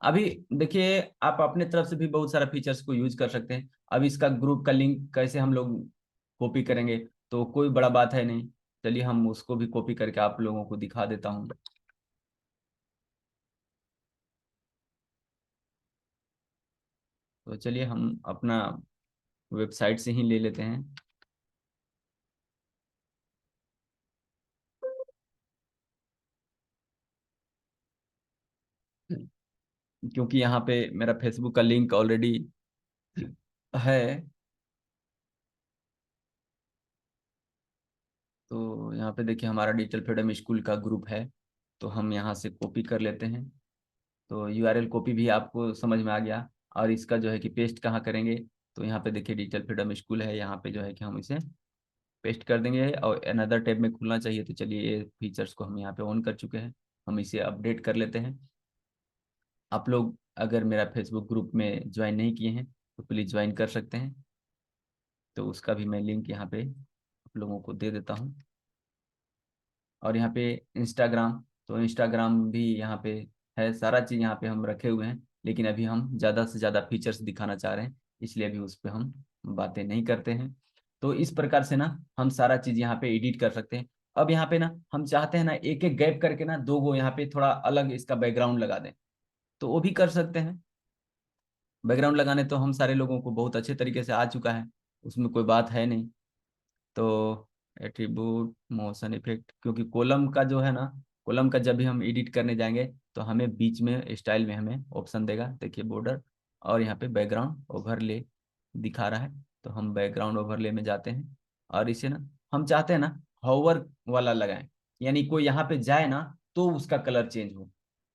अभी देखिए, आप अपने तरफ से भी बहुत सारा फीचर्स को यूज कर सकते हैं। अब इसका ग्रुप का लिंक कैसे हम लोग कॉपी करेंगे, तो कोई बड़ा बात है नहीं। चलिए हम उसको भी कॉपी करके आप लोगों को दिखा देता हूँ। तो चलिए हम अपना वेबसाइट से ही ले लेते हैं। क्योंकि यहाँ पे मेरा फेसबुक का लिंक ऑलरेडी है, तो यहाँ पे देखिए हमारा डिजिटल फ्रीडम स्कूल का ग्रुप है। तो हम यहाँ से कॉपी कर लेते हैं। तो यूआरएल कॉपी भी आपको समझ में आ गया। और इसका जो है कि पेस्ट कहाँ करेंगे, तो यहाँ पे देखिए डिजिटल फ्रीडम स्कूल है, यहाँ पे जो है कि हम इसे पेस्ट कर देंगे। और अनदर टैब में खुलना चाहिए, तो चलिए ये फीचर्स को हम यहाँ पे ऑन कर चुके हैं। हम इसे अपडेट कर लेते हैं। आप लोग अगर मेरा फेसबुक ग्रुप में ज्वाइन नहीं किए हैं तो प्लीज़ ज्वाइन कर सकते हैं। तो उसका भी मैं लिंक यहाँ पे आप लोगों को दे देता हूँ। और यहाँ पे इंस्टाग्राम, तो इंस्टाग्राम भी यहाँ पे है, सारा चीज़ यहाँ पे हम रखे हुए हैं। लेकिन अभी हम ज़्यादा से ज़्यादा फीचर्स दिखाना चाह रहे हैं, इसलिए अभी उस पर हम बातें नहीं करते हैं। तो इस प्रकार से ना हम सारा चीज़ यहाँ पे एडिट कर सकते हैं। अब यहाँ पे ना हम चाहते हैं ना एक एक गैप करके ना दो गो यहाँ पे थोड़ा अलग इसका बैकग्राउंड लगा दें, तो वो भी कर सकते हैं। बैकग्राउंड लगाने तो हम सारे लोगों को बहुत अच्छे तरीके से आ चुका है, उसमें कोई बात है नहीं। तो एट्रीब्यूट मोशन इफेक्ट, क्योंकि कॉलम का जो है ना, कॉलम का जब भी हम एडिट करने जाएंगे तो हमें बीच में स्टाइल में हमें ऑप्शन देगा, देखिए बॉर्डर, और यहाँ पे बैकग्राउंड ओवरले दिखा रहा है। तो हम बैकग्राउंड ओवरले में जाते हैं, और इसे ना हम चाहते हैं ना हॉवर वाला लगाएं, यानी कोई यहाँ पे जाए ना तो उसका कलर चेंज हो,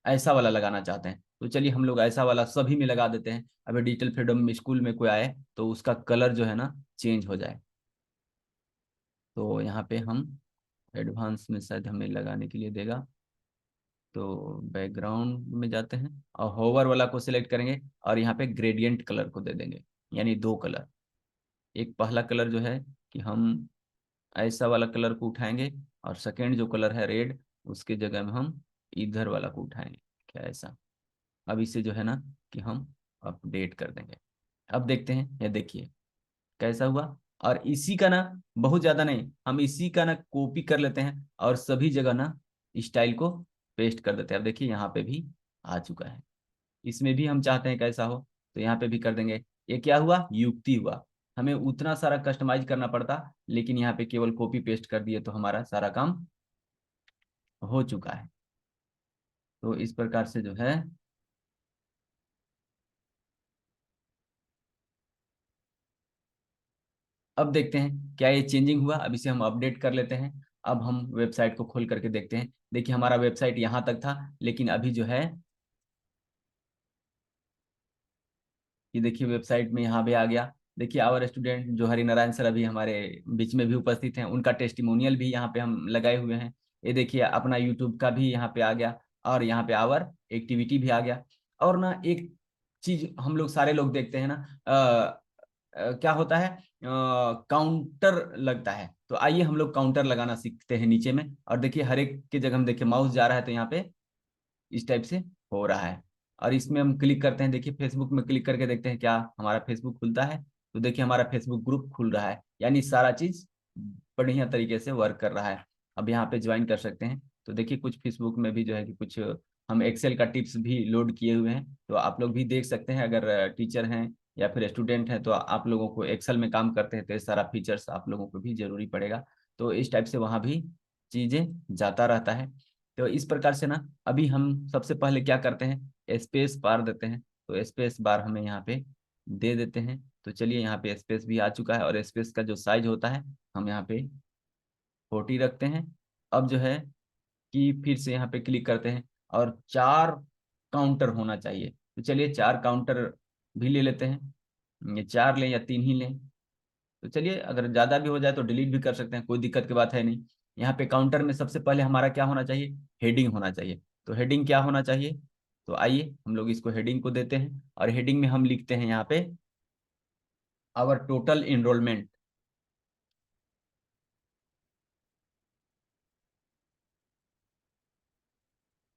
ऐसा वाला लगाना चाहते हैं। तो चलिए हम लोग ऐसा वाला सभी में लगा देते हैं। अभी डिजिटल फ्रीडम स्कूल में कोई आए तो उसका कलर जो है ना चेंज हो जाए। तो यहाँ पे हम एडवांस में शायद हमें लगाने के लिए देगा। तो बैकग्राउंड में जाते हैं और होवर वाला को सिलेक्ट करेंगे, और यहाँ पे ग्रेडियंट कलर को दे देंगे, यानी दो कलर। एक पहला कलर जो है कि हम ऐसा वाला कलर को उठाएंगे, और सेकेंड जो कलर है रेड, उसके जगह में हम इधर वाला को उठाएंगे, क्या ऐसा। अब इसे जो है ना कि हम अपडेट कर देंगे। अब देखते हैं, ये देखिए कैसा हुआ। और इसी का ना, बहुत ज्यादा नहीं, हम इसी का ना कॉपी कर लेते हैं और सभी जगह ना स्टाइल को पेस्ट कर देते हैं। अब देखिए यहाँ पे भी आ चुका है। इसमें भी हम चाहते हैं कैसा हो, तो यहाँ पे भी कर देंगे। ये क्या हुआ, युक्ति हुआ। हमें उतना सारा कस्टमाइज करना पड़ता, लेकिन यहाँ पे केवल कॉपी पेस्ट कर दिए तो हमारा सारा काम हो चुका है। तो इस प्रकार से जो है, अब देखते हैं क्या ये चेंजिंग हुआ। अब इसे हम अपडेट कर लेते हैं। अब हम वेबसाइट को खोल करके देखते हैं। देखिए हमारा वेबसाइट यहाँ तक था, लेकिन अभी जो है ये देखिए वेबसाइट में यहाँ भी आ गया। देखिए आवर स्टूडेंट जो हरिनारायण सर अभी हमारे बीच में भी उपस्थित हैं, उनका टेस्टिमोनियल भी यहाँ पे हम लगाए हुए हैं। ये देखिए अपना यूट्यूब का भी यहाँ पे आ गया, और यहाँ पे आवर एक्टिविटी भी आ गया। और ना एक चीज हम लोग सारे लोग देखते हैं ना, क्या होता है, काउंटर लगता है। तो आइए हम लोग काउंटर लगाना सीखते हैं नीचे में। और देखिए हर एक की जगह हम देखिए माउस जा रहा है, तो यहाँ पे इस टाइप से हो रहा है। और इसमें हम क्लिक करते हैं, देखिए फेसबुक में क्लिक करके देखते हैं क्या हमारा फेसबुक खुलता है। तो देखिए हमारा फेसबुक ग्रुप खुल रहा है, यानी सारा चीज बढ़िया तरीके से वर्क कर रहा है। अब यहाँ पे ज्वाइन कर सकते हैं। तो देखिए कुछ फेसबुक में भी जो है कि कुछ हम एक्सेल का टिप्स भी लोड किए हुए हैं, तो आप लोग भी देख सकते हैं। अगर टीचर हैं या फिर स्टूडेंट हैं, तो आप लोगों को एक्सेल में काम करते हैं तो ये सारा फीचर्स आप लोगों को भी जरूरी पड़ेगा। तो इस टाइप से वहाँ भी चीजें जाता रहता है। तो इस प्रकार से ना अभी हम सबसे पहले क्या करते हैं, स्पेस बार देते हैं। तो स्पेस बार हमें यहाँ पे दे देते हैं। तो चलिए यहाँ पे स्पेस भी आ चुका है, और स्पेस का जो साइज होता है हम यहाँ पे 40 रखते हैं। अब जो है कि फिर से यहाँ पे क्लिक करते हैं। और 4 काउंटर होना चाहिए। तो चलिए 4 काउंटर भी ले लेते हैं, ये 4 लें या 3 ही लें। तो चलिए अगर ज्यादा भी हो जाए तो डिलीट भी कर सकते हैं, कोई दिक्कत की बात है नहीं। यहाँ पे काउंटर में सबसे पहले हमारा क्या होना चाहिए, हेडिंग होना चाहिए। तो हेडिंग क्या होना चाहिए, तो आइए हम लोग इसको हेडिंग को देते हैं और हेडिंग में हम लिखते हैं यहाँ पे आवर टोटल इनरोलमेंट।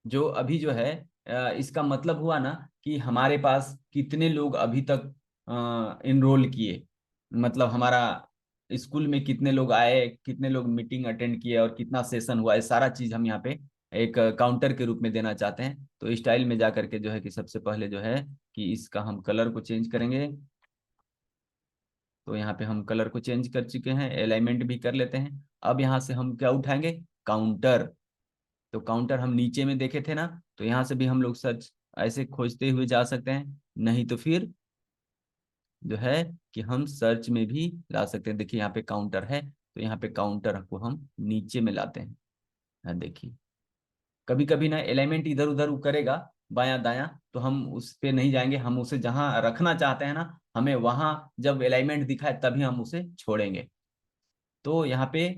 जो अभी जो है इसका मतलब हुआ ना कि हमारे पास कितने लोग अभी तक इनरोल किए, मतलब हमारा स्कूल में कितने लोग आए, कितने लोग मीटिंग अटेंड किए और कितना सेशन हुआ, ये सारा चीज हम यहाँ पे एक काउंटर के रूप में देना चाहते हैं। तो स्टाइल में जा करके जो है कि सबसे पहले जो है कि इसका हम कलर को चेंज करेंगे। तो यहाँ पे हम कलर को चेंज कर चुके हैं, अलाइनमेंट भी कर लेते हैं। अब यहाँ से हम क्या उठाएंगे, काउंटर। तो काउंटर हम नीचे में देखे थे ना, तो यहाँ से भी हम लोग सर्च ऐसे खोजते हुए जा सकते हैं, नहीं तो फिर जो है कि हम सर्च में भी ला सकते हैं। देखिए यहाँ पे काउंटर है, तो यहाँ पे काउंटर को हम नीचे में लाते हैं। हाँ देखिए, कभी कभी ना एलिमेंट इधर उधर करेगा बायां दायां, तो हम उस पे नहीं जाएंगे, हम उसे जहां रखना चाहते हैं ना, हमें वहां जब अलाइनमेंट दिखाए तभी हम उसे छोड़ेंगे। तो यहाँ पे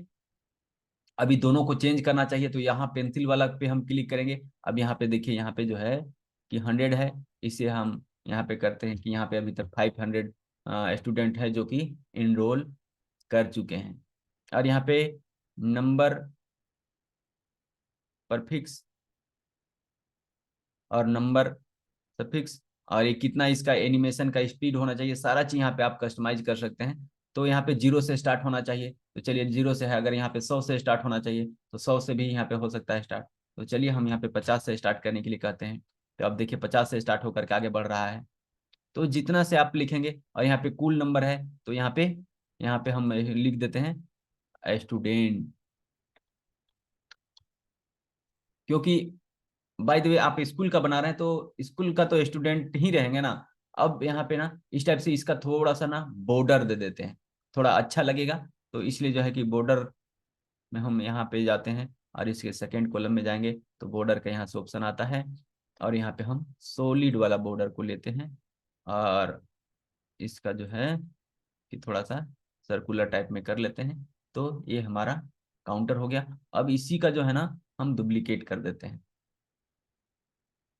अभी दोनों को चेंज करना चाहिए, तो यहाँ पेंसिल वाला पे हम क्लिक करेंगे। अब यहाँ पे देखिए, यहाँ पे जो है कि 100 है, इसे हम यहाँ पे करते हैं कि यहाँ पे अभी तक 500 स्टूडेंट है जो कि इनरोल कर चुके हैं। और यहाँ पे नंबर परफिक्स और नंबर सफिक्स और ये कितना इसका एनिमेशन का स्पीड होना चाहिए, सारा चीज यहाँ पे आप कस्टमाइज कर सकते हैं। तो यहाँ पे 0 से स्टार्ट होना चाहिए, तो चलिए 0 से है। अगर यहाँ पे 100 से स्टार्ट होना चाहिए तो 100 से भी यहाँ पे हो सकता है स्टार्ट। तो चलिए हम यहाँ पे 50 से स्टार्ट करने के लिए कहते हैं। तो अब देखिए 50 से स्टार्ट होकर के आगे बढ़ रहा है। तो जितना से आप लिखेंगे, और यहाँ पे कुल नंबर है, तो यहाँ पे हम लिख देते हैं स्टूडेंट, क्योंकि बाय द वे आप स्कूल का बना रहे हैं तो स्कूल का तो स्टूडेंट ही रहेंगे ना। अब यहाँ पे ना इस टाइप से इसका थोड़ा सा ना बॉर्डर दे देते हैं, थोड़ा अच्छा लगेगा। तो इसलिए जो है कि बॉर्डर में हम यहाँ पे जाते हैं और इसके सेकंड कॉलम में जाएंगे तो बॉर्डर का यहाँ से ऑप्शन आता है, और यहाँ पे हम सॉलिड वाला बॉर्डर को लेते हैं और इसका जो है कि थोड़ा सा सर्कुलर टाइप में कर लेते हैं। तो ये हमारा काउंटर हो गया। अब इसी का जो है ना हम डुप्लीकेट कर देते हैं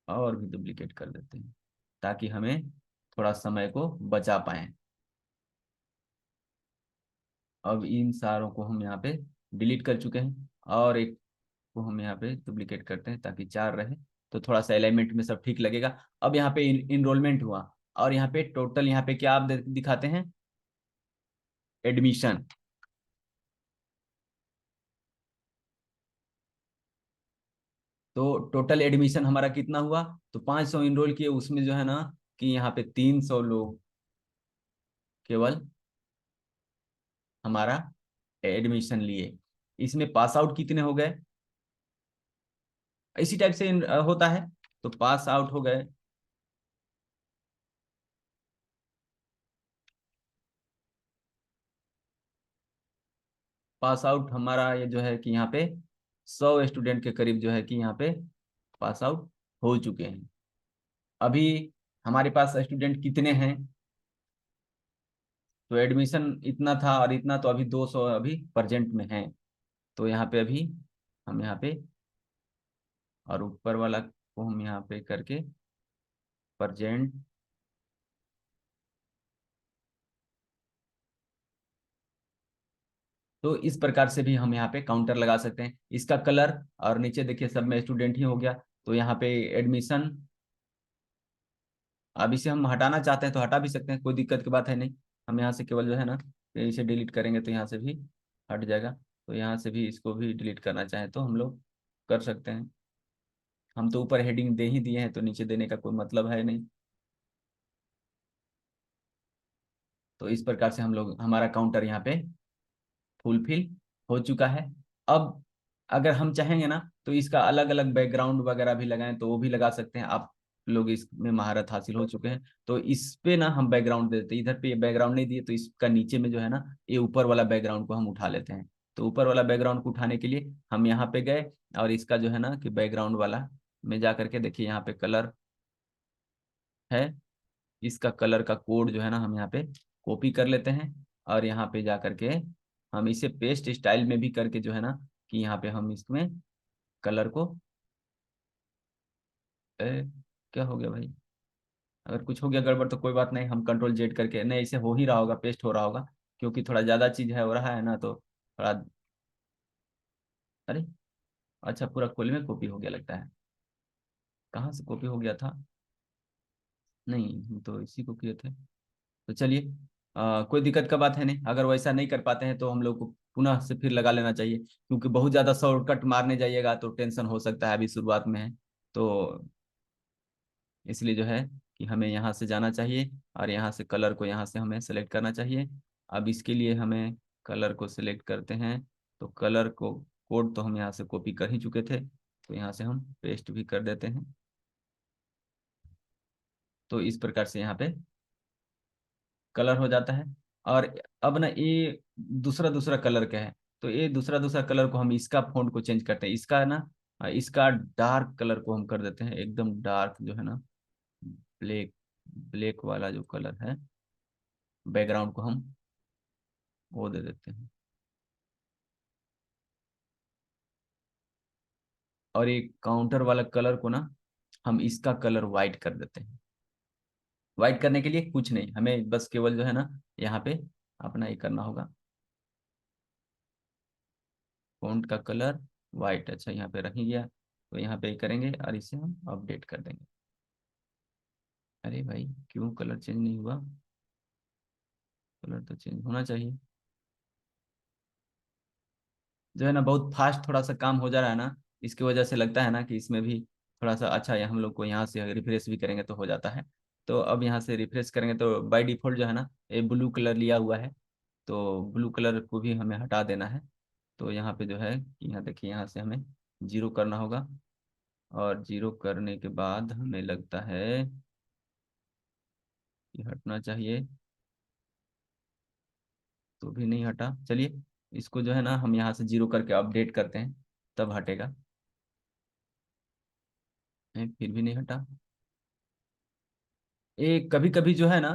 और भी डुप्लीकेट कर देते हैं ताकि हमें थोड़ा समय को बचा पाए। अब इन सारों को हम यहाँ पे डिलीट कर चुके हैं और एक को हम यहाँ पे डुप्लीकेट करते हैं ताकि 4 रहे, तो थोड़ा सा अलाइनमेंट में सब ठीक लगेगा। अब यहाँ पे इनरोलमेंट हुआ और यहाँ पे टोटल यहाँ पे क्या आप दिखाते हैं, एडमिशन। तो टोटल एडमिशन हमारा कितना हुआ, तो 500 इनरोल किए, उसमें जो है ना कि यहाँ पे 300 लोग केवल हमारा एडमिशन लिए। इसमें पास आउट कितने हो गए, इसी टाइप से होता है। तो पास आउट हो गए, पास आउट हमारा ये जो है कि यहाँ पे 100 स्टूडेंट के करीब जो है कि यहाँ पे पास आउट हो चुके हैं। अभी हमारे पास स्टूडेंट कितने हैं, तो एडमिशन इतना था और इतना, तो अभी 200 अभी प्रेजेंट में है। तो यहाँ पे अभी हम यहाँ पे और ऊपर वाला को हम यहाँ पे करके प्रेजेंट, तो इस प्रकार से भी हम यहाँ पे काउंटर लगा सकते हैं। इसका कलर और नीचे देखिए सब में स्टूडेंट ही हो गया। तो यहाँ पे एडमिशन, अब इसे हम हटाना चाहते हैं तो हटा भी सकते हैं, कोई दिक्कत की बात है नहीं। हम यहाँ से केवल जो है ना इसे डिलीट करेंगे तो यहाँ से भी हट जाएगा। तो यहाँ से भी इसको भी डिलीट करना चाहें तो हम लोग कर सकते हैं। हम तो ऊपर हेडिंग दे ही दिए हैं तो नीचे देने का कोई मतलब है नहीं। तो इस प्रकार से हम लोग, हमारा काउंटर यहाँ पे फुलफिल हो चुका है। अब अगर हम चाहेंगे ना तो इसका अलग अलग बैकग्राउंड वगैरह भी लगाएं तो वो भी लगा सकते हैं। आप लोग इसमें महारत हासिल हो चुके हैं, तो इस पे ना हम बैकग्राउंड दे देते हैं। इधर पे ये बैकग्राउंड नहीं दिए तो इसका नीचे में जो है ना ये ऊपर वाला बैकग्राउंड को हम उठा लेते हैं। तो ऊपर वाला बैकग्राउंड को उठाने के लिए हम यहाँ पे गए और इसका जो है ना कि बैकग्राउंड वाला में जा करके देखिए यहाँ पे कलर है, इसका कलर का कोड जो है ना हम यहाँ पे कॉपी कर लेते हैं और यहाँ पे जा करके हम इसे पेस्ट स्टाइल में भी करके जो है ना कि यहाँ पे हम इसमें कलर को क्या हो गया भाई, अगर कुछ हो गया गड़बड़ तो कोई बात नहीं, हम कंट्रोल जेड करके, नहीं इसे हो ही रहा होगा, पेस्ट हो रहा होगा, क्योंकि थोड़ा ज्यादा चीज है हो रहा है ना, तो थोड़ा, अरे अच्छा पूरा खोल में कॉपी हो गया लगता है, कहाँ से कॉपी हो गया था, नहीं हम तो इसी को किए थे। तो चलिए कोई दिक्कत का बात है नहीं, अगर वैसा नहीं कर पाते हैं तो हम लोग को पुनः से फिर लगा लेना चाहिए, क्योंकि बहुत ज़्यादा शॉर्टकट मारने जाइएगा तो टेंशन हो सकता है, अभी शुरुआत में है, तो इसलिए जो है कि हमें यहाँ से जाना चाहिए और यहाँ से कलर को यहाँ से हमें सेलेक्ट करना चाहिए। अब इसके लिए हमें कलर को सिलेक्ट करते हैं, तो कलर को कोड तो हम यहाँ से कॉपी कर ही चुके थे, तो यहाँ से हम पेस्ट भी कर देते हैं। तो इस प्रकार से यहाँ पे कलर हो जाता है। और अब ना ये दूसरा दूसरा कलर का है, तो ये दूसरा दूसरा कलर को हम इसका फ़ॉन्ट को चेंज करते हैं, इसका ना इसका डार्क कलर को हम कर देते हैं, एकदम डार्क जो है ना, ब्लैक, ब्लैक वाला जो कलर है बैकग्राउंड को हम वो दे देते हैं। और ये काउंटर वाला कलर को ना हम इसका कलर वाइट कर देते हैं। वाइट करने के लिए कुछ नहीं, हमें बस केवल जो है ना यहाँ पे अपना ये करना होगा, फ़ॉन्ट का कलर वाइट, अच्छा यहाँ पे रह ही गया, तो यहाँ पे करेंगे और इसे हम अपडेट कर देंगे। अरे भाई क्यों कलर चेंज नहीं हुआ, कलर तो चेंज होना चाहिए, जो है ना बहुत फास्ट थोड़ा सा काम हो जा रहा है ना, इसकी वजह से लगता है ना कि इसमें भी थोड़ा सा अच्छा है, हम लोग को यहाँ से रिफ्रेश भी करेंगे तो हो जाता है। तो अब यहाँ से रिफ्रेश करेंगे तो बाय डिफ़ॉल्ट जो है ना ये ब्लू कलर लिया हुआ है, तो ब्लू कलर को भी हमें हटा देना है। तो यहाँ पे जो है कि यहाँ देखिए यहाँ से हमें जीरो करना होगा, और जीरो करने के बाद हमें लगता है कि हटना चाहिए, तो भी नहीं हटा, चलिए इसको जो है ना हम यहाँ से जीरो करके अपडेट करते हैं, तब हटेगा। फिर भी नहीं हटा, ये कभी कभी जो है ना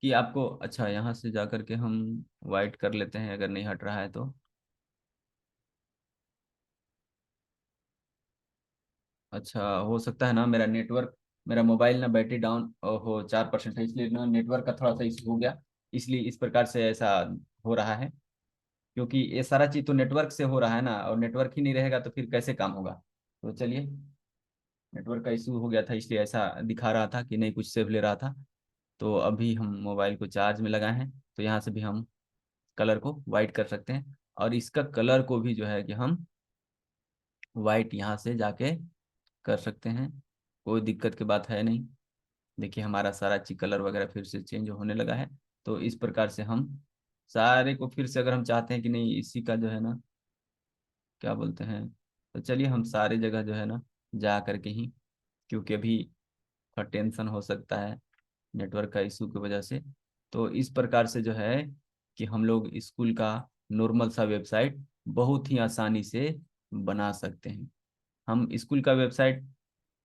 कि आपको, अच्छा यहाँ से जा करके हम वाइट कर लेते हैं अगर नहीं हट रहा है तो, अच्छा हो सकता है ना मेरा नेटवर्क, मेरा मोबाइल ना बैटरी डाउन हो 4% है, इसलिए ना नेटवर्क का थोड़ा सा इशू हो गया, इसलिए इस प्रकार से ऐसा हो रहा है, क्योंकि ये सारा चीज तो नेटवर्क से हो रहा है ना, और नेटवर्क ही नहीं रहेगा तो फिर कैसे काम होगा। तो चलिए नेटवर्क का इशू हो गया था, इसलिए ऐसा दिखा रहा था कि नहीं कुछ सेव ले रहा था। तो अभी हम मोबाइल को चार्ज में लगाए हैं, तो यहाँ से भी हम कलर को वाइट कर सकते हैं, और इसका कलर को भी जो है कि हम वाइट यहाँ से जाके कर सकते हैं, कोई दिक्कत की बात है नहीं। देखिए हमारा सारा चीज कलर वगैरह फिर से चेंज होने लगा है। तो इस प्रकार से हम सारे को फिर से, अगर हम चाहते हैं कि नहीं इसी का जो है ना क्या बोलते हैं, तो चलिए हम सारे जगह जो है ना जा करके ही, क्योंकि अभी थोड़ा टेंशन हो सकता है नेटवर्क का इशू की वजह से। तो इस प्रकार से जो है कि हम लोग स्कूल का नॉर्मल सा वेबसाइट बहुत ही आसानी से बना सकते हैं। हम स्कूल का वेबसाइट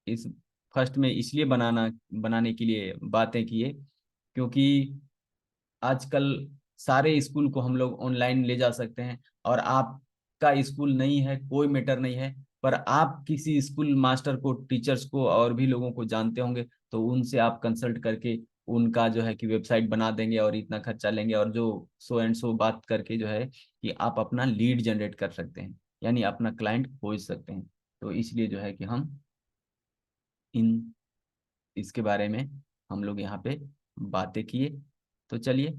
इस फर्स्ट में इसलिए बनाने के लिए बातें किए, क्योंकि आजकल सारे स्कूल को हम लोग ऑनलाइन ले जा सकते हैं, और आपका स्कूल नहीं है कोई मैटर नहीं है, पर आप किसी स्कूल मास्टर को, टीचर्स को और भी लोगों को जानते होंगे, तो उनसे आप कंसल्ट करके उनका जो है कि वेबसाइट बना देंगे और इतना खर्चा लेंगे, और जो सो एंड सो बात करके जो है कि आप अपना लीड जनरेट कर सकते हैं, यानी अपना क्लाइंट खोज सकते हैं। तो इसलिए जो है कि हम इन इसके बारे में हम लोग यहाँ पे बातें किए। तो चलिए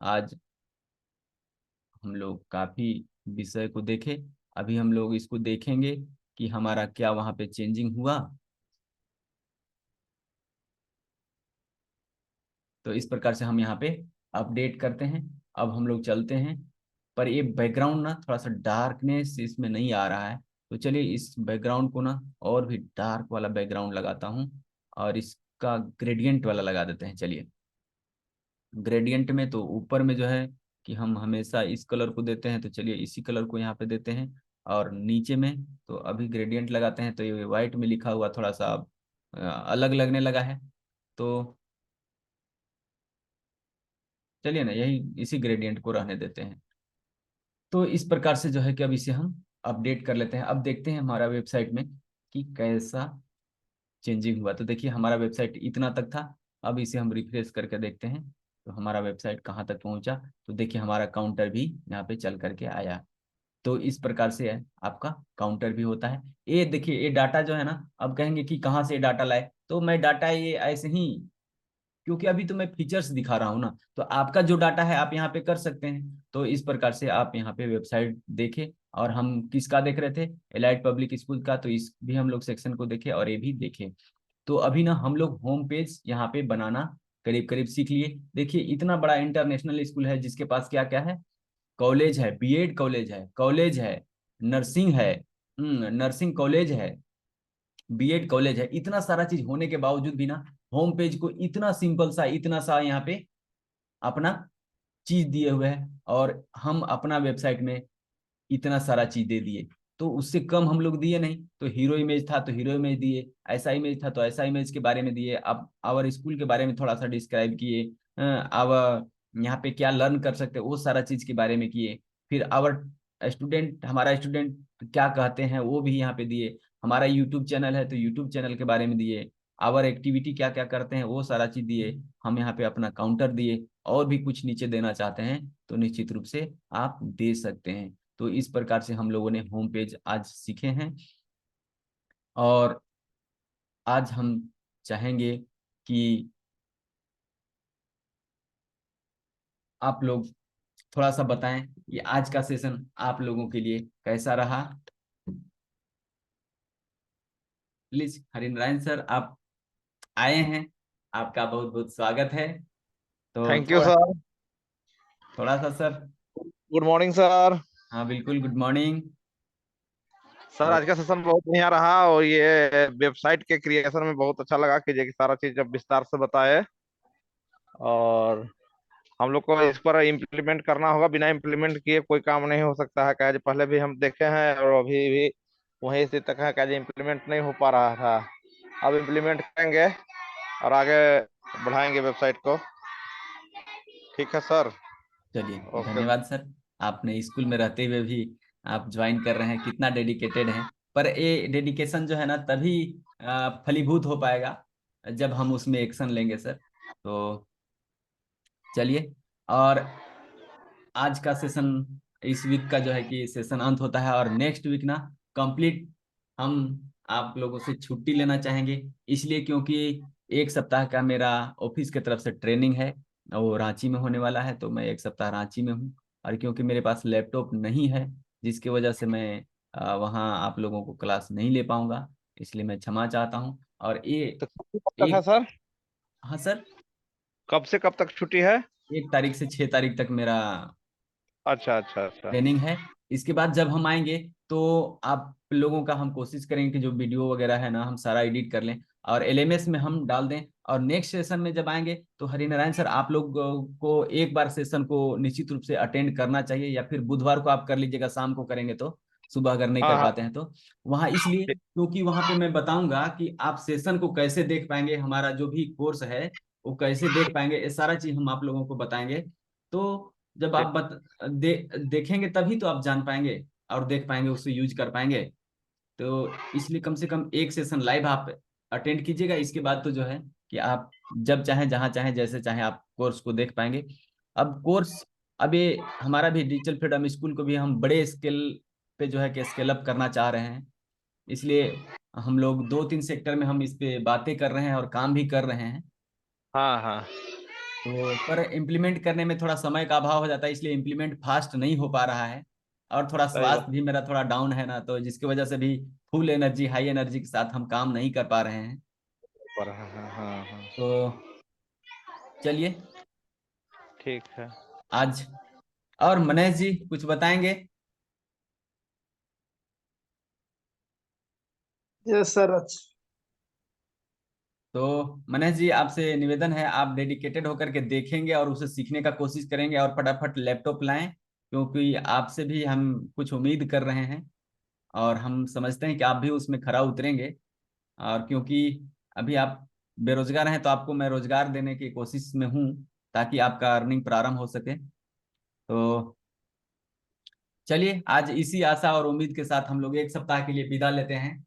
आज हम लोग काफी विषय को देखे, अभी हम लोग इसको देखेंगे कि हमारा क्या वहाँ पे चेंजिंग हुआ। तो इस प्रकार से हम यहाँ पे अपडेट करते हैं। अब हम लोग चलते हैं, पर ये बैकग्राउंड ना थोड़ा सा डार्कनेस इसमें नहीं आ रहा है, तो चलिए इस बैकग्राउंड को ना और भी डार्क वाला बैकग्राउंड लगाता हूँ, और इसका ग्रेडियंट वाला लगा देते हैं। चलिए ग्रेडियंट में तो ऊपर में जो है कि हम हमेशा इस कलर को देते हैं, तो चलिए इसी कलर को यहाँ पे देते हैं, और नीचे में तो अभी ग्रेडियंट लगाते हैं तो ये व्हाइट में लिखा हुआ थोड़ा सा अलग लगने लगा है। तो चलिए ना, यही इसी ग्रेडियंट को रहने देते हैं। तो इस प्रकार से जो है कि अब इसे हम अपडेट कर लेते हैं। अब देखते हैं हमारा वेबसाइट में कि कैसा चेंजिंग हुआ। तो देखिए हमारा वेबसाइट इतना तक था, अब इसे हम रिफ्रेश करके देखते हैं तो हमारा वेबसाइट कहाँ तक पहुंचा। तो देखिए हमारा काउंटर भी यहाँ पे चल करके आया। तो इस प्रकार से है आपका काउंटर भी होता है। ये देखिए ये डाटा जो है ना, अब कहेंगे कि कहाँ से डाटा लाए, तो मैं डाटा ये ऐसे ही, क्योंकि अभी तो मैं फीचर्स दिखा रहा हूँ ना, तो आपका जो डाटा है आप यहाँ पे कर सकते हैं। तो इस प्रकार से आप यहाँ पे वेबसाइट देखें। और हम किसका देख रहे थे, एलाइट पब्लिक स्कूल का, तो इस भी हम लोग सेक्शन को देखे और ये भी देखे। तो अभी ना हम लोग होम पेज यहाँ पे बनाना करीब करीब सीख लिए। देखिए इतना बड़ा इंटरनेशनल स्कूल है जिसके पास क्या क्या है, कॉलेज है, बीएड कॉलेज है, नर्सिंग है, नर्सिंग कॉलेज है, बीएड कॉलेज है। इतना सारा चीज होने के बावजूद भी ना होम पेज को इतना सा यहाँ पे अपना चीज दिए हुए है, और हम अपना वेबसाइट में इतना सारा चीज दे दिए। तो उससे कम हम लोग दिए नहीं। तो हीरो इमेज था तो हीरो इमेज दिए, ऐसा इमेज था तो ऐसा इमेज के बारे में दिए। अब आवर स्कूल के बारे में थोड़ा सा डिस्क्राइब किए, आवर यहाँ पे क्या लर्न कर सकते हैं वो सारा चीज के बारे में किए। फिर आवर स्टूडेंट, हमारा स्टूडेंट क्या कहते हैं वो भी यहाँ पे दिए। हमारा यूट्यूब चैनल है तो यूट्यूब चैनल के बारे में दिए। आवर एक्टिविटी क्या क्या करते हैं वो सारा चीज दिए। हम यहाँ पे अपना काउंटर दिए। और भी कुछ नीचे देना चाहते हैं तो निश्चित रूप से आप दे सकते हैं। तो इस प्रकार से हम लोगों ने होम पेज आज सीखे हैं। और आज हम चाहेंगे कि आप लोग थोड़ा सा बताएं कि आज का सेशन आप लोगों के लिए कैसा रहा। प्लीज हरिनारायण सर आप आए हैं, आपका बहुत बहुत स्वागत है। तो थैंक यू थोड़ा सर। थोड़ा सा सर। Good morning sir. हाँ बिल्कुल, गुड मॉर्निंग। सर तो आज का सेशन बहुत बढ़िया रहा और ये वेबसाइट के क्रिएशन में बहुत अच्छा लगा कि ये सारा चीज जब विस्तार से बताए। और हम लोग को इस पर इम्प्लीमेंट करना होगा, बिना इम्प्लीमेंट किए कोई काम नहीं हो सकता है। क्या जी पहले भी हम देखे हैं और अभी भी वही स्थिति तक है, क्या जी इम्प्लीमेंट नहीं हो पा रहा था। अब इम्प्लीमेंट करेंगे और आगे बढ़ाएंगे वेबसाइट को। ठीक है सर। चलिए ओके। धन्यवाद सर। आपने स्कूल में रहते हुए भी आप ज्वाइन कर रहे हैं, कितना डेडिकेटेड हैं। पर ये डेडिकेशन जो है ना तभी फलीभूत हो पाएगा जब हम उसमें एक्शन लेंगे सर। तो चलिए, और आज का सेशन, इस वीक का जो है कि सेशन अंत होता है, और नेक्स्ट वीक ना कंप्लीट हम आप लोगों से छुट्टी लेना चाहेंगे। इसलिए क्योंकि एक सप्ताह का मेरा ऑफिस की तरफ से ट्रेनिंग है, वो रांची में होने वाला है। तो मैं एक सप्ताह रांची में हूँ, और क्योंकि मेरे पास लैपटॉप नहीं है जिसकी वजह से मैं वहाँ आप लोगों को क्लास नहीं ले पाऊंगा, इसलिए मैं क्षमा चाहता हूँ। और ये तो कब तक है एक, सर? हाँ सर, कब से कब तक छुट्टी है? 1 तारीख से 6 तारीख तक मेरा अच्छा अच्छा अच्छा। ट्रेनिंग है। इसके बाद जब हम आएंगे तो आप लोगों का हम कोशिश करेंगे कि जो वीडियो वगैरह है ना हम सारा एडिट कर लें और एलएमएस में हम डाल दें। और नेक्स्ट सेशन में जब आएंगे तो हरिनारायण सर आप लोग को एक बार सेशन को निश्चित रूप से अटेंड करना चाहिए, या फिर बुधवार को आप कर लीजिएगा, शाम को करेंगे तो, सुबह अगर नहीं हाँ कर हाँ। पाते हैं तो। वहाँ इसलिए क्योंकि वहाँ पे मैं बताऊंगा कि आप सेशन को कैसे देख पाएंगे, हमारा जो भी कोर्स है वो कैसे देख पाएंगे, ये सारा चीज हम आप लोगों को बताएंगे। तो जब आप देखेंगे तभी तो आप जान पाएंगे और देख पाएंगे, उसे यूज कर पाएंगे। तो इसलिए कम से कम एक सेशन लाइव आप अटेंड कीजिएगा। इसके बाद तो जो है कि आप जब चाहें जहां चाहें जैसे चाहें आप कोर्स को देख पाएंगे। अब कोर्स, अब ये हमारा भी डिजिटल फ्रीडम स्कूल को भी हम बड़े स्केल पे जो है कि स्केल अप करना चाह रहे हैं। इसलिए हम लोग 2-3 सेक्टर में हम इस पे बातें कर रहे हैं और काम भी कर रहे हैं। हाँ हाँ। तो पर इम्प्लीमेंट करने में थोड़ा समय का अभाव हो जाता है, इसलिए इम्प्लीमेंट फास्ट नहीं हो पा रहा है। और थोड़ा सही बात। स्वास्थ्य भी मेरा थोड़ा डाउन है ना, तो जिसकी वजह से भी फुल एनर्जी हाई एनर्जी के साथ हम काम नहीं कर पा रहे हैं। पर हाँ हाँ हाँ हाँ। तो चलिए ठीक है। आज, और मनीष जी कुछ बताएंगे। Yes sir. तो मनीष जी आपसे निवेदन है, आप डेडिकेटेड होकर के देखेंगे और उसे सीखने का कोशिश करेंगे और फटाफट लैपटॉप लाएं, क्योंकि आपसे भी हम कुछ उम्मीद कर रहे हैं। और हम समझते हैं कि आप भी उसमें खरा उतरेंगे। और क्योंकि अभी आप बेरोजगार हैं तो आपको मैं रोजगार देने की कोशिश में हूँ, ताकि आपका अर्निंग प्रारंभ हो सके। तो चलिए, आज इसी आशा और उम्मीद के साथ हम लोग एक सप्ताह के लिए विदा लेते हैं,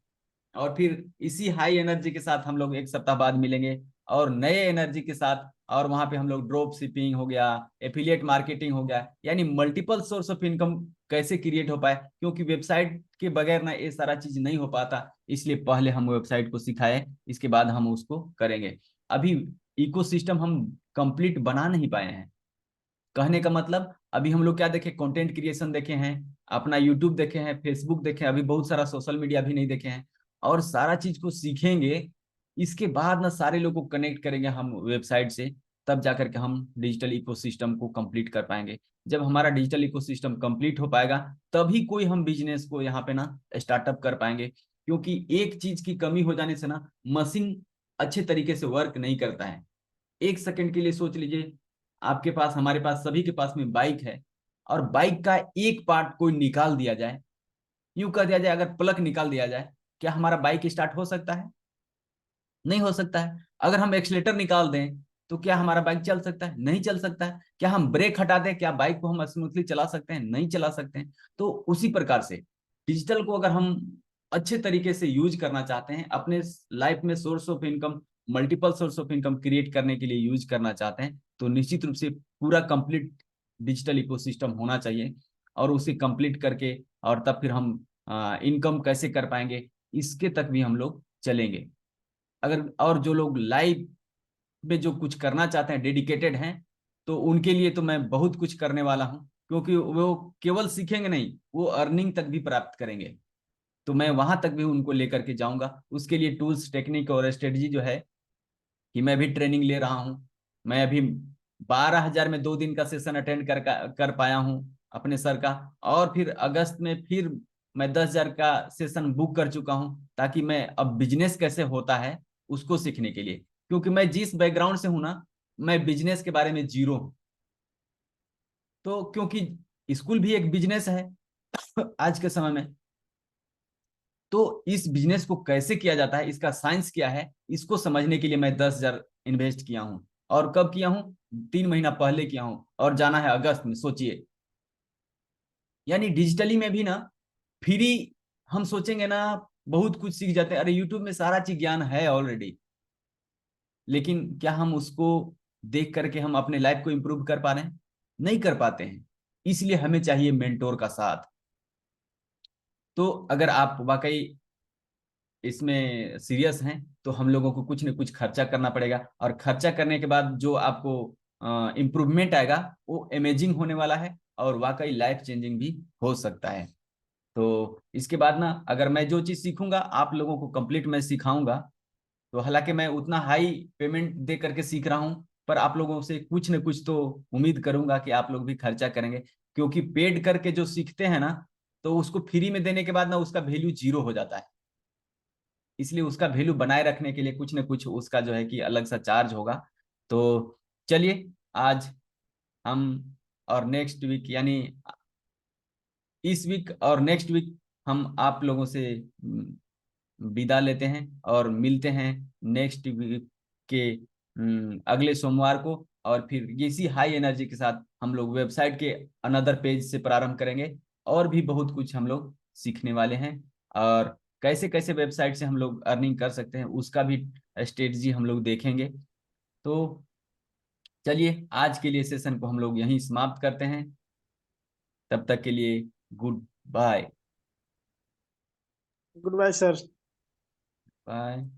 और फिर इसी हाई एनर्जी के साथ हम लोग एक सप्ताह बाद मिलेंगे और नए एनर्जी के साथ। और वहां पे हम लोग ड्रॉप शिपिंग हो गया, एफिलिएट मार्केटिंग हो गया, यानी मल्टीपल सोर्स ऑफ इनकम कैसे क्रिएट हो पाए, क्योंकि वेबसाइट के बगैर ना ये सारा चीज नहीं हो पाता। इसलिए पहले हम वेबसाइट को सिखाए, इसके बाद हम उसको करेंगे। अभी इकोसिस्टम हम कंप्लीट बना नहीं पाए हैं। कहने का मतलब, अभी हम लोग क्या देखे, कंटेंट क्रिएशन देखे हैं, अपना यूट्यूब देखे हैं, फेसबुक देखे हैं, अभी बहुत सारा सोशल मीडिया भी नहीं देखे हैं। और सारा चीज को सीखेंगे, इसके बाद ना सारे लोग को कनेक्ट करेंगे हम वेबसाइट से, तब जाकर के हम डिजिटल इकोसिस्टम को कंप्लीट कर पाएंगे। जब हमारा डिजिटल इकोसिस्टम कंप्लीट हो पाएगा, तभी कोई हम बिजनेस को यहाँ पे ना स्टार्टअप कर पाएंगे। क्योंकि एक चीज की कमी हो जाने से ना मशीन अच्छे तरीके से वर्क नहीं करता है। एक सेकंड के लिए सोच लीजिए, आपके पास, हमारे पास, सभी के पास में बाइक है, और बाइक का एक पार्ट कोई निकाल दिया जाए, यूं कर दिया जाए, अगर प्लग निकाल दिया जाए, क्या हमारा बाइक स्टार्ट हो सकता है? नहीं हो सकता है। अगर हम एक्सीलेटर निकाल दें, तो क्या हमारा बाइक चल सकता है? नहीं चल सकता है। क्या हम ब्रेक हटा दें, क्या बाइक को हम स्मूथली चला सकते हैं? नहीं चला सकते हैं। तो उसी प्रकार से डिजिटल को अगर हम अच्छे तरीके से यूज करना चाहते हैं, अपने लाइफ में source of income, multiple source of income create करने के लिए यूज करना चाहते हैं, तो निश्चित रूप से पूरा कंप्लीट डिजिटल इकोसिस्टम होना चाहिए। और उसे कंप्लीट करके, और तब फिर हम इनकम कैसे कर पाएंगे, इसके तक भी हम लोग चलेंगे। अगर और जो लोग लाइव में जो कुछ करना चाहते हैं, डेडिकेटेड हैं, तो उनके लिए तो मैं बहुत कुछ करने वाला हूं। क्योंकि वो केवल सीखेंगे नहीं, वो अर्निंग तक भी प्राप्त करेंगे। तो मैं वहां तक भी उनको लेकर के जाऊंगा। उसके लिए टूल्स, टेक्निक और स्ट्रेटजी जो है, कि मैं भी ट्रेनिंग ले रहा हूं। मैं अभी 12,000 में 2 दिन का सेशन अटेंड कर पाया हूं अपने सर का। और फिर अगस्त में फिर मैं 10,000 का सेशन बुक कर चुका हूं, ताकि मैं अब बिजनेस कैसे होता है उसको सीखने के लिए। क्योंकि मैं जिस बैकग्राउंड से हूं ना, मैं बिजनेस के बारे में जीरो हूं। तो क्योंकि स्कूल भी एक बिजनेस है आज के समय में, तो इस बिजनेस को कैसे किया जाता है, इसका साइंस क्या है, इसको समझने के लिए मैं 10,000 इन्वेस्ट किया हूं। और कब किया हूं? 3 महीना पहले किया हूं, और जाना है अगस्त में, सोचिए। यानी डिजिटली में भी ना, फ्री हम सोचेंगे ना, बहुत कुछ सीख जाते हैं। अरे यूट्यूब में सारा चीज ज्ञान है ऑलरेडी, लेकिन क्या हम उसको देख करके हम अपने लाइफ को इंप्रूव कर पा रहे हैं? नहीं कर पाते हैं। इसलिए हमें चाहिए मेंटोर का साथ। तो अगर आप वाकई इसमें सीरियस हैं, तो हम लोगों को कुछ न कुछ खर्चा करना पड़ेगा, और खर्चा करने के बाद जो आपको इम्प्रूवमेंट आएगा, वो अमेजिंग होने वाला है, और वाकई लाइफ चेंजिंग भी हो सकता है। तो इसके बाद ना, अगर मैं जो चीज़ सीखूंगा आप लोगों को कंप्लीट मैं सिखाऊंगा। तो हालांकि मैं उतना हाई पेमेंट दे करके सीख रहा हूं, पर आप लोगों से कुछ न कुछ तो उम्मीद करूंगा कि आप लोग भी खर्चा करेंगे। क्योंकि पेड करके जो सीखते हैं ना, तो उसको फ्री में देने के बाद ना उसका वैल्यू जीरो हो जाता है। इसलिए उसका वैल्यू बनाए रखने के लिए कुछ न कुछ उसका जो है कि अलग सा चार्ज होगा। तो चलिए, आज हम, और नेक्स्ट वीक, यानी इस वीक और नेक्स्ट वीक, हम आप लोगों से विदा लेते हैं, और मिलते हैं नेक्स्ट वीक के अगले सोमवार को। और फिर इसी हाई एनर्जी के साथ हम लोग वेबसाइट के अनदर पेज से प्रारंभ करेंगे, और भी बहुत कुछ हम लोग सीखने वाले हैं। और कैसे कैसे वेबसाइट से हम लोग अर्निंग कर सकते हैं, उसका भी स्ट्रेटजी हम लोग देखेंगे। तो चलिए, आज के लिए सेशन को हम लोग यहीं समाप्त करते हैं। तब तक के लिए good bye. Good bye sir. Bye.